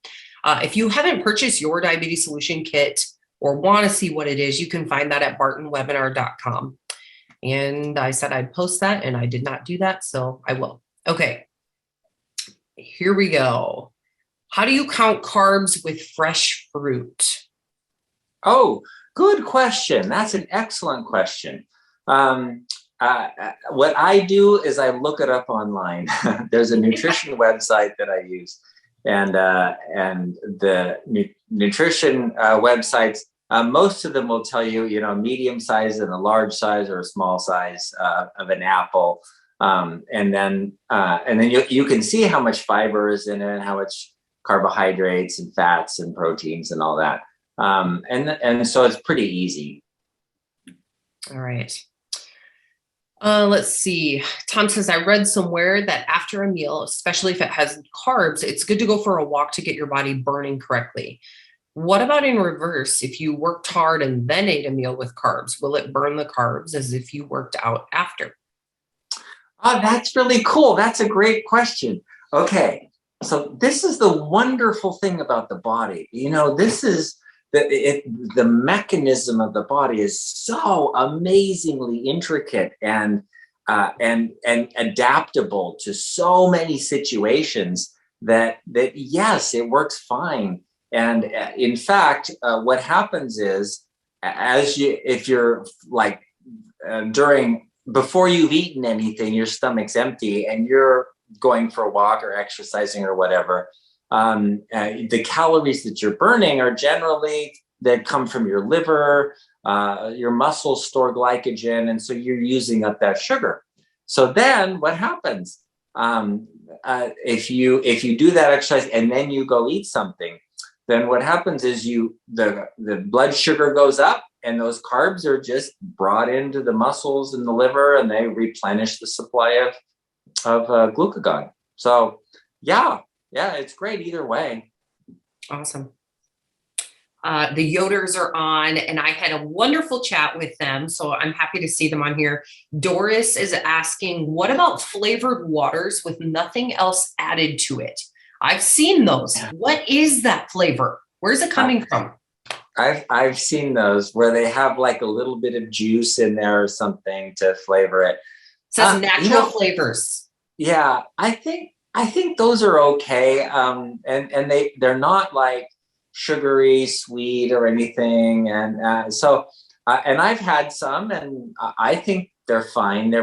if you haven't purchased your diabetes solution kit or want to see what it is, you can find that at bartonwebinar.com. And I said I'd post that and I did not do that, so I will. Okay. Here we go. How do you count carbs with fresh fruit? Oh, good question. That's an excellent question. What I do is I look it up online. There's a nutrition website that I use, and the nutrition websites, most of them will tell you, medium size and a large size or a small size of an apple. And then you can see how much fiber is in it, how much carbohydrates and fats and proteins and all that. And so it's pretty easy. All right. Let's see. Tom says, I read somewhere that after a meal, especially if it has carbs, it's good to go for a walk to get your body burning correctly. What about in reverse? If you worked hard and then ate a meal with carbs, will it burn the carbs as if you worked out after? Oh, that's really cool. That's a great question. Okay. So this is the wonderful thing about the body. This is the mechanism of the body is so amazingly intricate and adaptable to so many situations that yes, it works fine. And in fact, what happens is if you're like before you've eaten anything, your stomach's empty and you're going for a walk or exercising or whatever, the calories that you're burning are generally that come from your liver. Your muscles store glycogen, and so you're using up that sugar. So then what happens? If you do that exercise and then you go eat something, then what happens is the blood sugar goes up, and those carbs are just brought into the muscles and the liver, and they replenish the supply of glucagon. So yeah, it's great either way. Awesome. The Yoders are on, and I had a wonderful chat with them, so I'm happy to see them on here. Doris is asking, what about flavored waters with nothing else added to it? I've seen those. What is that flavor? Where's it coming from? I've seen those where they have like a little bit of juice in there or something to flavor it. It says natural flavors. Yeah, I think those are okay. And they're not like sugary, sweet or anything. And and I've had some, and I think they're fine.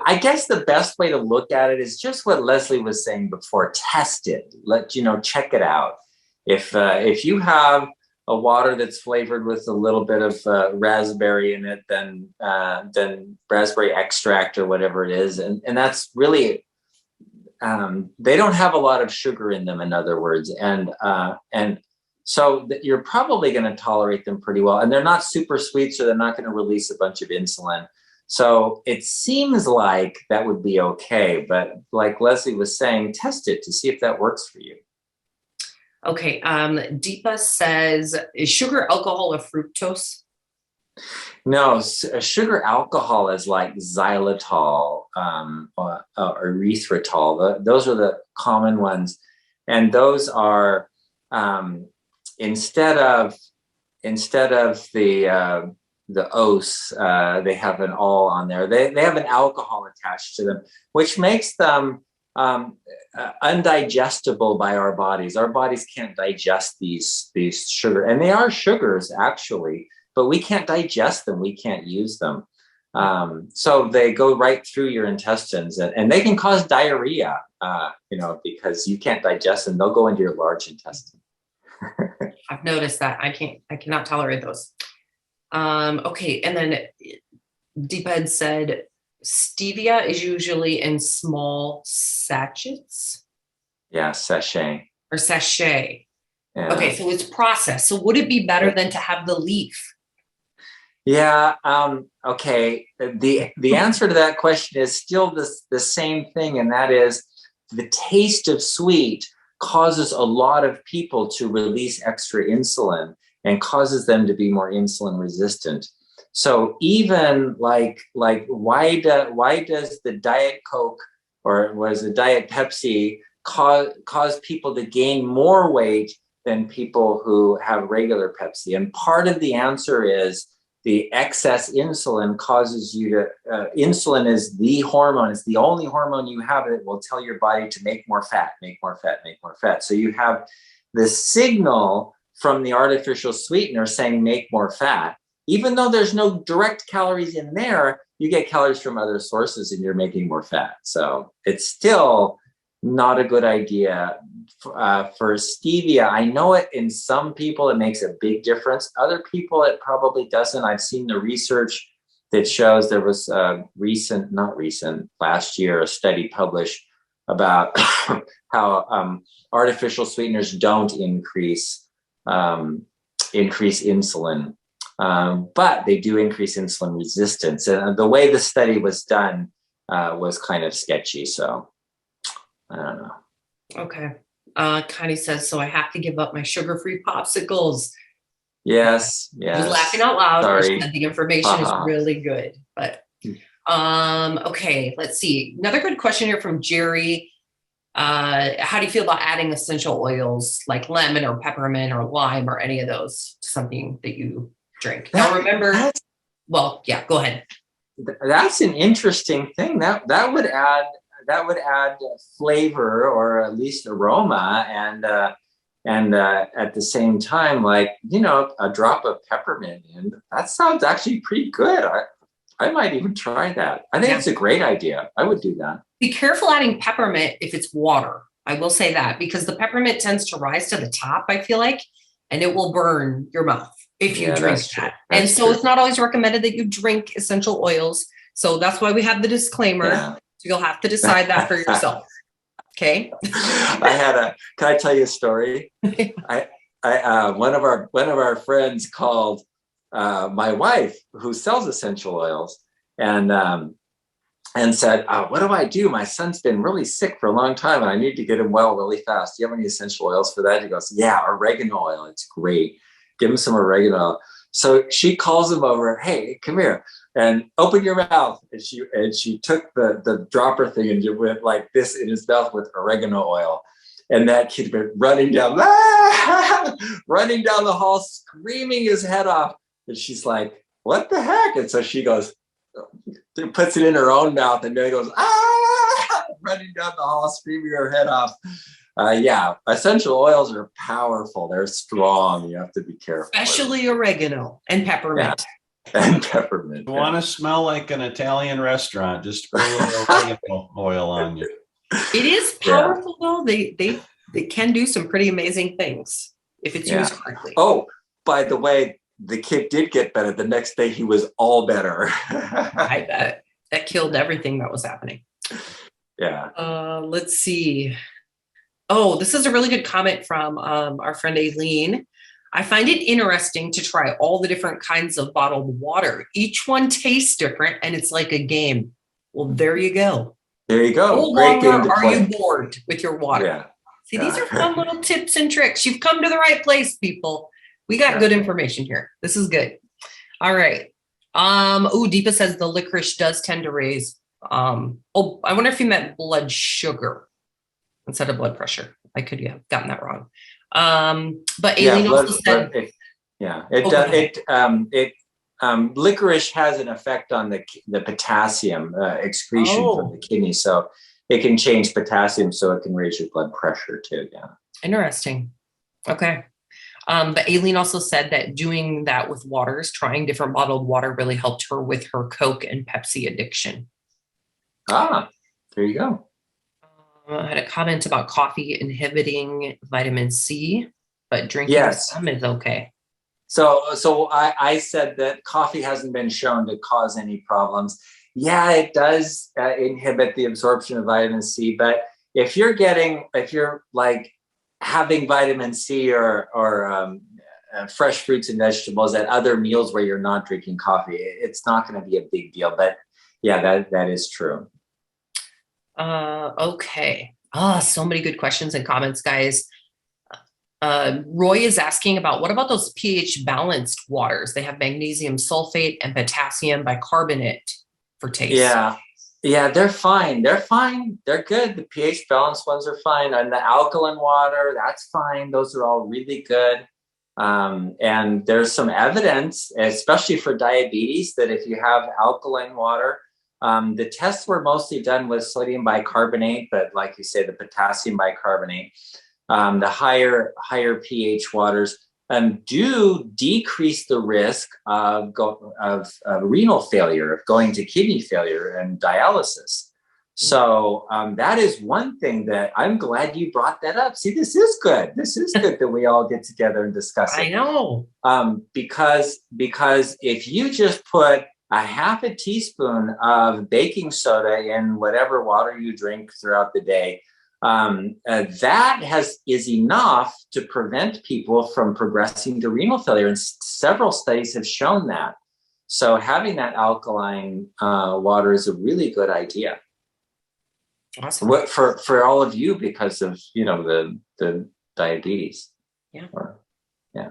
I guess the best way to look at it is just what Leslie was saying before. Test it. Check it out. If you have a water that's flavored with a little bit of raspberry in it, then raspberry extract or whatever it is, and that's really they don't have a lot of sugar in them, in other words, and so you're probably going to tolerate them pretty well, and they're not super sweet, so they're not going to release a bunch of insulin. So it seems like that would be okay, but like Leslie was saying, test it to see if that works for you. Okay. Deepa says, is sugar alcohol a fructose? No, sugar alcohol is like xylitol or erythritol. Those are the common ones. And those are, instead of the OS, they have an all on there. They have an alcohol attached to them, which makes them undigestible by our bodies. Our bodies can't digest these sugar, and they are sugars actually, but we can't digest them. We can't use them. So they go right through your intestines, and they can cause diarrhea, because you can't digest them. They'll go into your large intestine. I've noticed that. I cannot tolerate those. Okay. And then Deeped said, stevia is usually in small sachets. Yeah, sachet. Or sachet. Yeah. Okay, so it's processed. So would it be better than to have the leaf? Yeah. Okay. The answer to that question is still the same thing, and that is the taste of sweet causes a lot of people to release extra insulin and causes them to be more insulin resistant. So even like why does the Diet Coke or was the Diet Pepsi cause people to gain more weight than people who have regular Pepsi? And part of the answer is the excess insulin causes you to, insulin is the hormone, it's the only hormone you have that will tell your body to make more fat, make more fat, make more fat. So you have the signal from the artificial sweetener saying make more fat. Even though there's no direct calories in there, you get calories from other sources and you're making more fat. So it's still not a good idea. For stevia, I know it in some people, it makes a big difference. Other people, it probably doesn't. I've seen the research that shows there was last year, a study published about how artificial sweeteners don't increase insulin. But they do increase insulin resistance. And the way the study was done was kind of sketchy. So I don't know. Okay. Connie says, so I have to give up my sugar-free popsicles. Yes. She was laughing out loud. Sorry. The information is really good. But okay, let's see. Another good question here from Jerry. How do you feel about adding essential oils like lemon or peppermint or lime or any of those to something that you drink? Now remember, well, yeah, go ahead. That's an interesting thing. That would add flavor or at least aroma, and at the same time, like, you know, a drop of peppermint in. That sounds actually pretty good. I might even try that. I think it's a great idea. I would do that. Be careful adding peppermint if it's water. I will say that, because the peppermint tends to rise to the top, I feel like, and it will burn your mouth if you drink that. And so it's not always recommended that you drink essential oils. So that's why we have the disclaimer. Yeah. So you'll have to decide that for yourself. Okay. Can I tell you a story? One of our friends called my wife, who sells essential oils, and said, what do I do? My son's been really sick for a long time and I need to get him well really fast. Do you have any essential oils for that? He goes, yeah, oregano oil. It's great. Give him some oregano oil. So she calls him over, hey, come here and open your mouth. And she took the dropper thing and went like this in his mouth with oregano oil. And that kid went running down the hall, screaming his head off. And she's like, what the heck? And so she goes, puts it in her own mouth, and then goes, running down the hall, screaming her head off. Yeah, essential oils are powerful. They're strong. You have to be careful. Especially oregano and peppermint. Yeah. And peppermint. You want to smell like an Italian restaurant, just put a little oregano oil on you. It is powerful, though. They can do some pretty amazing things if it's used correctly. Oh, by the way, the kid did get better. The next day, he was all better. I bet. That killed everything that was happening. Yeah. Let's see. Oh, this is a really good comment from our friend Aileen. I find it interesting to try all the different kinds of bottled water. Each one tastes different, and it's like a game. Well, there you go. There you go. No Great game to play. Are you bored with your water? Yeah. See, these are fun little tips and tricks. You've come to the right place, people. We got good information here. This is good. All right. Deepa says the licorice does tend to raise. I wonder if you meant blood sugar instead of blood pressure. I could have gotten that wrong. But Aileen also said, licorice has an effect on the potassium excretion from the kidney, so it can change potassium, so it can raise your blood pressure too. Yeah. Interesting. Okay. But Aileen also said that doing that with waters, trying different bottled water, really helped her with her Coke and Pepsi addiction. There you go. I had a comment about coffee inhibiting vitamin C, but drinking some is okay. So I said that coffee hasn't been shown to cause any problems. Yeah, it does inhibit the absorption of vitamin C, but if you're like having vitamin C or fresh fruits and vegetables at other meals where you're not drinking coffee. It's not going to be a big deal, but yeah, that is true. Okay. So many good questions and comments, guys. Roy is asking about, what about those pH balanced waters? They have magnesium sulfate and potassium bicarbonate for taste. Yeah, they're fine. They're fine. They're good. The pH balanced ones are fine. And the alkaline water, that's fine. Those are all really good. And there's some evidence, especially for diabetes, that if you have alkaline water, the tests were mostly done with sodium bicarbonate, but like you say, the potassium bicarbonate, the higher pH waters do decrease the risk of renal failure, of going to kidney failure and dialysis. So that is one thing that I'm glad you brought that up. See, this is good. This is good that we all get together and discuss it. I know. Because if you just put a half a teaspoon of baking soda in whatever water you drink throughout the day, that is enough to prevent people from progressing to renal failure. And several studies have shown that. So having that alkaline water is a really good idea. Awesome. For all of you, because of the diabetes. Yeah. Yeah.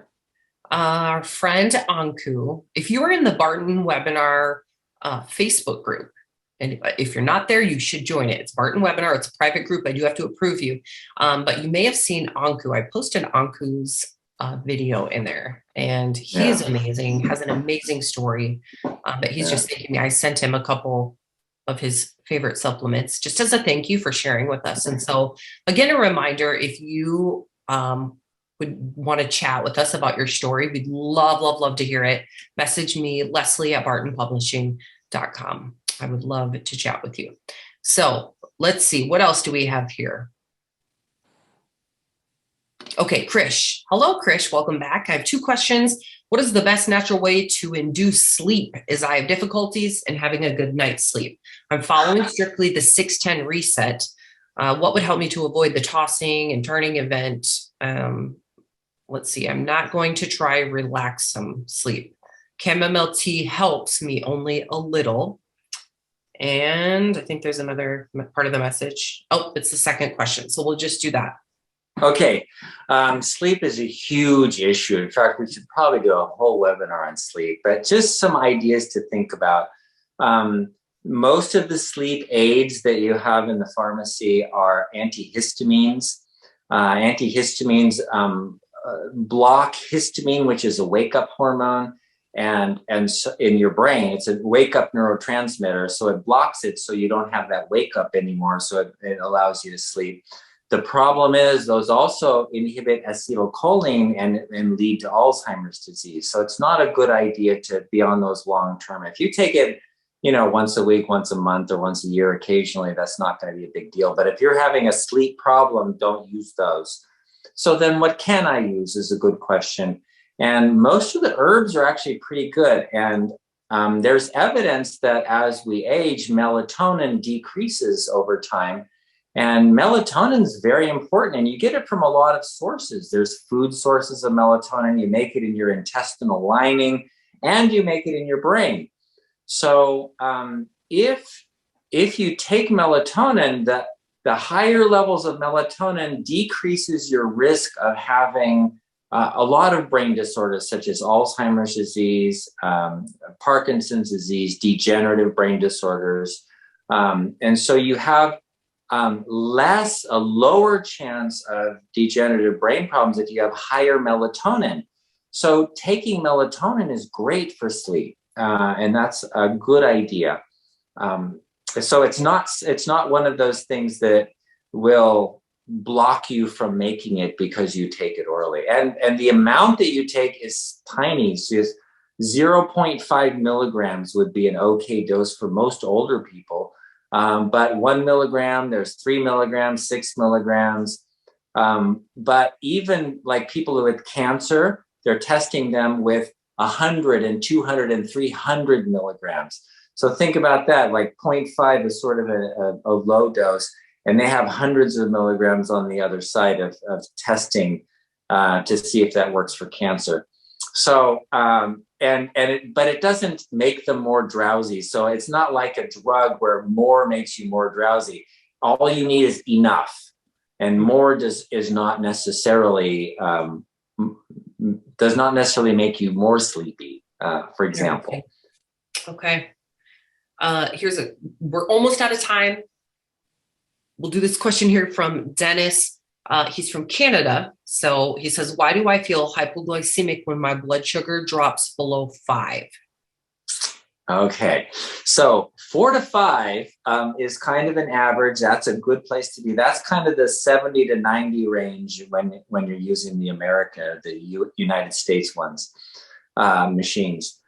Our friend Anku, if you are in the Barton webinar Facebook group, and if you're not there, you should join it. It's Barton webinar. It's a private group. I do have to approve you, but you may have seen Anku. I posted Anku's video in there, and he is amazing. Has an amazing story. But he's just thanking me. I sent him a couple of his favorite supplements just as a thank you for sharing with us. And so again, a reminder, if you would want to chat with us about your story, we'd love to hear it. Message me, Leslie at bartonpublishing.com. I would love to chat with you. So let's see, what else do we have here? Okay, Krish. Hello, Krish. Welcome back. I have 2 questions. What is the best natural way to induce sleep, as I have difficulties in having a good night's sleep? I'm following strictly the 6-10 reset. What would help me to avoid the tossing and turning event? Let's see. I'm not going to try relax some sleep. Chamomile tea helps me only a little. And I think there's another part of the message. Oh, it's the second question. So we'll just do that. Okay. Sleep is a huge issue. In fact, we should probably do a whole webinar on sleep, but just some ideas to think about. Most of the sleep aids that you have in the pharmacy are antihistamines. Antihistamines block histamine, which is a wake-up hormone, and so in your brain, it's a wake-up neurotransmitter. So it blocks it so you don't have that wake-up anymore. So it allows you to sleep. The problem is those also inhibit acetylcholine and lead to Alzheimer's disease. So it's not a good idea to be on those long-term. If you take it, once a week, once a month, or once a year occasionally, that's not going to be a big deal. But if you're having a sleep problem, don't use those. So then what can I use is a good question. And most of the herbs are actually pretty good. And there's evidence that as we age, melatonin decreases over time. And melatonin is very important, and you get it from a lot of sources. There's food sources of melatonin. You make it in your intestinal lining, and you make it in your brain. So if you take melatonin, the higher levels of melatonin decreases your risk of having a lot of brain disorders, such as Alzheimer's disease, Parkinson's disease, degenerative brain disorders. And so you have a lower chance of degenerative brain problems if you have higher melatonin. So taking melatonin is great for sleep, and that's a good idea. So it's not one of those things that will block you from making it because you take it orally. And the amount that you take is tiny. So just 0.5 milligrams would be an okay dose for most older people. But 1 milligram, there's 3 milligrams, 6 milligrams. But even like people with cancer, they're testing them with 100 and 200 and 300 milligrams. So think about that, like 0.5 is sort of a low dose. and they have hundreds of milligrams on the other side of testing to see if that works for cancer. So, but it doesn't make them more drowsy. So it's not like a drug where more makes you more drowsy. All you need is enough, and more is not necessarily does not necessarily make you more sleepy. For example. Okay. We're almost out of time. We'll do this question here from Dennis. He's from Canada. So he says, why do I feel hypoglycemic when my blood sugar drops below 5? Okay. So 4 to 5 is kind of an average. That's a good place to be. That's kind of the 70 to 90 range when you're using the United States ones, machines.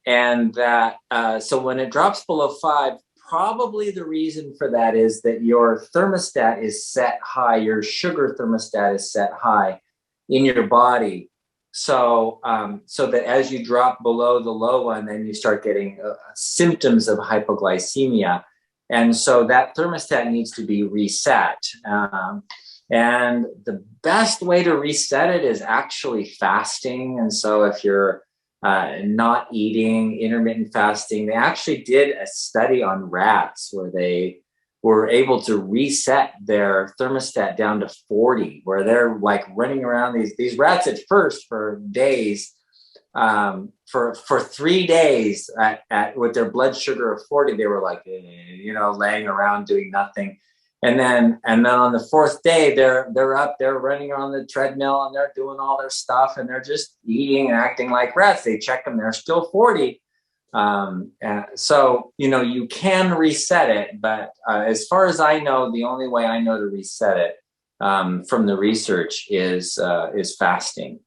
And that, so when it drops below 5, probably the reason for that is that your thermostat is set high, your sugar thermostat is set high in your body. So, so that as you drop below the low one, then you start getting symptoms of hypoglycemia. And so that thermostat needs to be reset. And the best way to reset it is actually fasting. And so if you're not eating, intermittent fasting, they actually did a study on rats where they were able to reset their thermostat down to 40, where they're like running around these rats at first for days, for 3 days with their blood sugar of 40, they were like, laying around doing nothing. And then on the 4th day, they're up, they're running on the treadmill and they're doing all their stuff and they're just eating and acting like rats. They check them, they're still 40. So, you can reset it, but as far as I know, the only way I know to reset it from the research is fasting.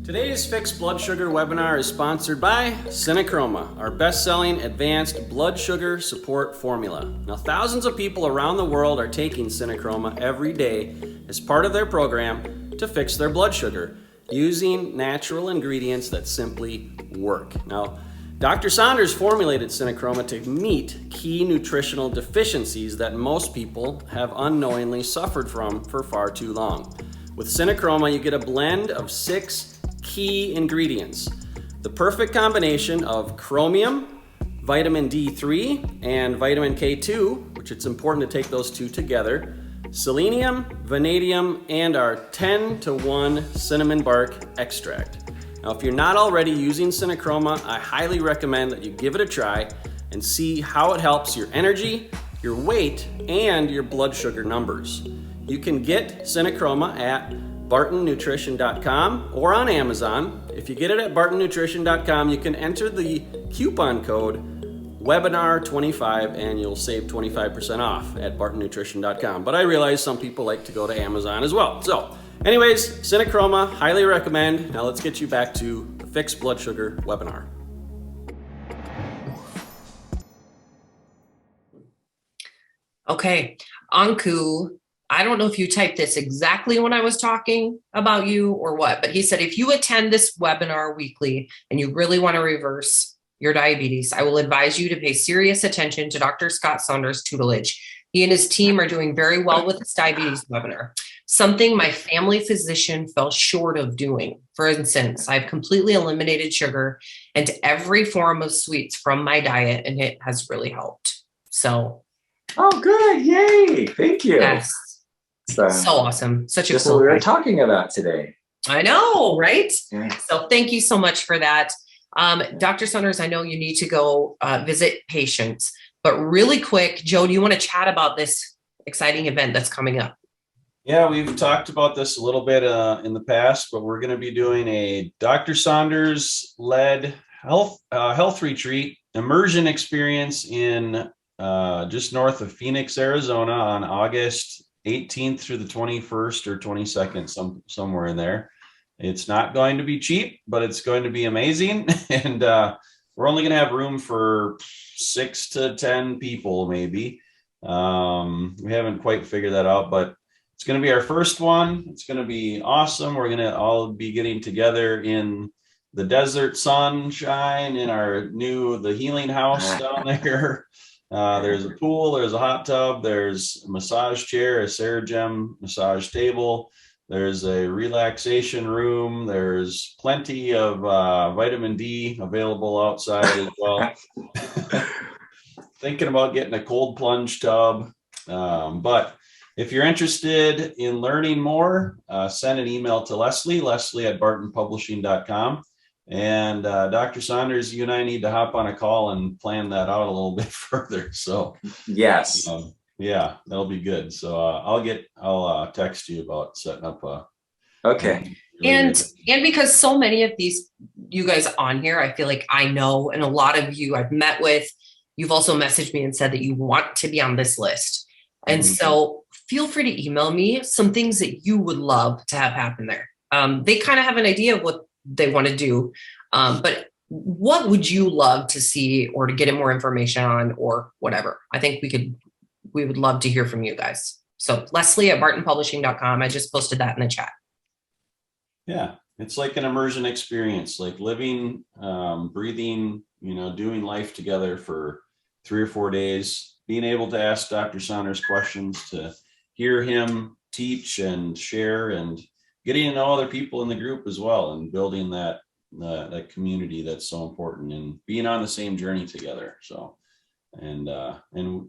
Today's Fixed Blood Sugar webinar is sponsored by Synachroma, our best-selling advanced blood sugar support formula. Now, thousands of people around the world are taking Synachroma every day as part of their program to fix their blood sugar using natural ingredients that simply work. Now, Dr. Saunders formulated Synachroma to meet key nutritional deficiencies that most people have unknowingly suffered from for far too long. With Synachroma, you get a blend of 6 key ingredients. The perfect combination of chromium, vitamin D3, and vitamin K2, which it's important to take those 2 together, selenium, vanadium, and our 10-to-1 cinnamon bark extract. Now, if you're not already using Synachroma, I highly recommend that you give it a try and see how it helps your energy, your weight, and your blood sugar numbers. You can get Synachroma at bartonnutrition.com or on Amazon. If you get it at bartonnutrition.com, you can enter the coupon code webinar25 and you'll save 25% off at bartonnutrition.com. But I realize some people like to go to Amazon as well. So anyways, Synachroma, highly recommend. Now let's get you back to the Fixed Blood Sugar webinar. Okay, Anku, I don't know if you typed this exactly when I was talking about you or what, but he said, if you attend this webinar weekly and you really want to reverse your diabetes, I will advise you to pay serious attention to Dr. Scott Saunders' tutelage. He and his team are doing very well with this diabetes webinar, something my family physician fell short of doing. For instance, I've completely eliminated sugar and every form of sweets from my diet, and it has really helped. So. Oh, good. Yay. Thank you. Yes. So awesome. Such a just cool what we were thing. talking about today. I know, right? Yeah. So thank you so much for that. Dr. Saunders, I know you need to go visit patients, but really quick, Joe, do you want to chat about this exciting event that's coming up? Yeah, we've talked about this a little bit in the past, but we're going to be doing a Dr. Saunders-led health retreat immersion experience in just north of Phoenix, Arizona on August 18th through the 21st or 22nd, somewhere in there. It's not going to be cheap, but it's going to be amazing. And we're only going to have room for 6 to 10 people, maybe. We haven't quite figured that out, but it's going to be our first one. It's going to be awesome. We're going to all be getting together in the desert sunshine in the healing house down there. There's a pool, there's a hot tub, there's a massage chair, a Saragem massage table. There's a relaxation room. There's plenty of vitamin D available outside as well. Thinking about getting a cold plunge tub. But if you're interested in learning more, send an email to Leslie at bartonpublishing.com. And Dr. Saunders, you and I need to hop on a call and plan that out a little bit further. So yes. Yeah, that'll be good. So I'll text you about setting up okay. And because so many of these you guys on here, I feel like I know, and a lot of you I've met with, you've also messaged me and said that you want to be on this list. And so feel free to email me some things that you would love to have happen there. They kind of have an idea of what they want to do. But what would you love to see or to get more information on or whatever? I think we would love to hear from you guys. So Leslie at bartonpublishing.com. I just posted that in the chat. Yeah, it's like an immersion experience, like living, breathing, doing life together for 3 or 4 days, being able to ask Dr. Saunders questions, to hear him teach and share, and getting to know other people in the group as well, and building that community that's so important, and being on the same journey together. So, and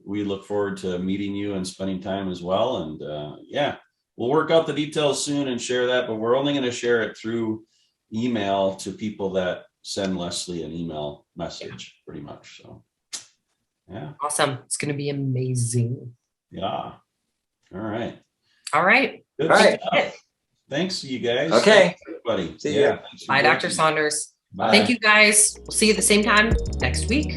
we look forward to meeting you and spending time as well. And yeah, we'll work out the details soon and share that, but we're only going to share it through email to people that send Leslie an email message, pretty much. So yeah. Awesome. It's going to be amazing. Yeah. All right. Good. All right. Thanks, you guys. Okay. Thanks, everybody. See you. Bye, Dr. Saunders. Bye. Thank you, guys. We'll see you at the same time next week.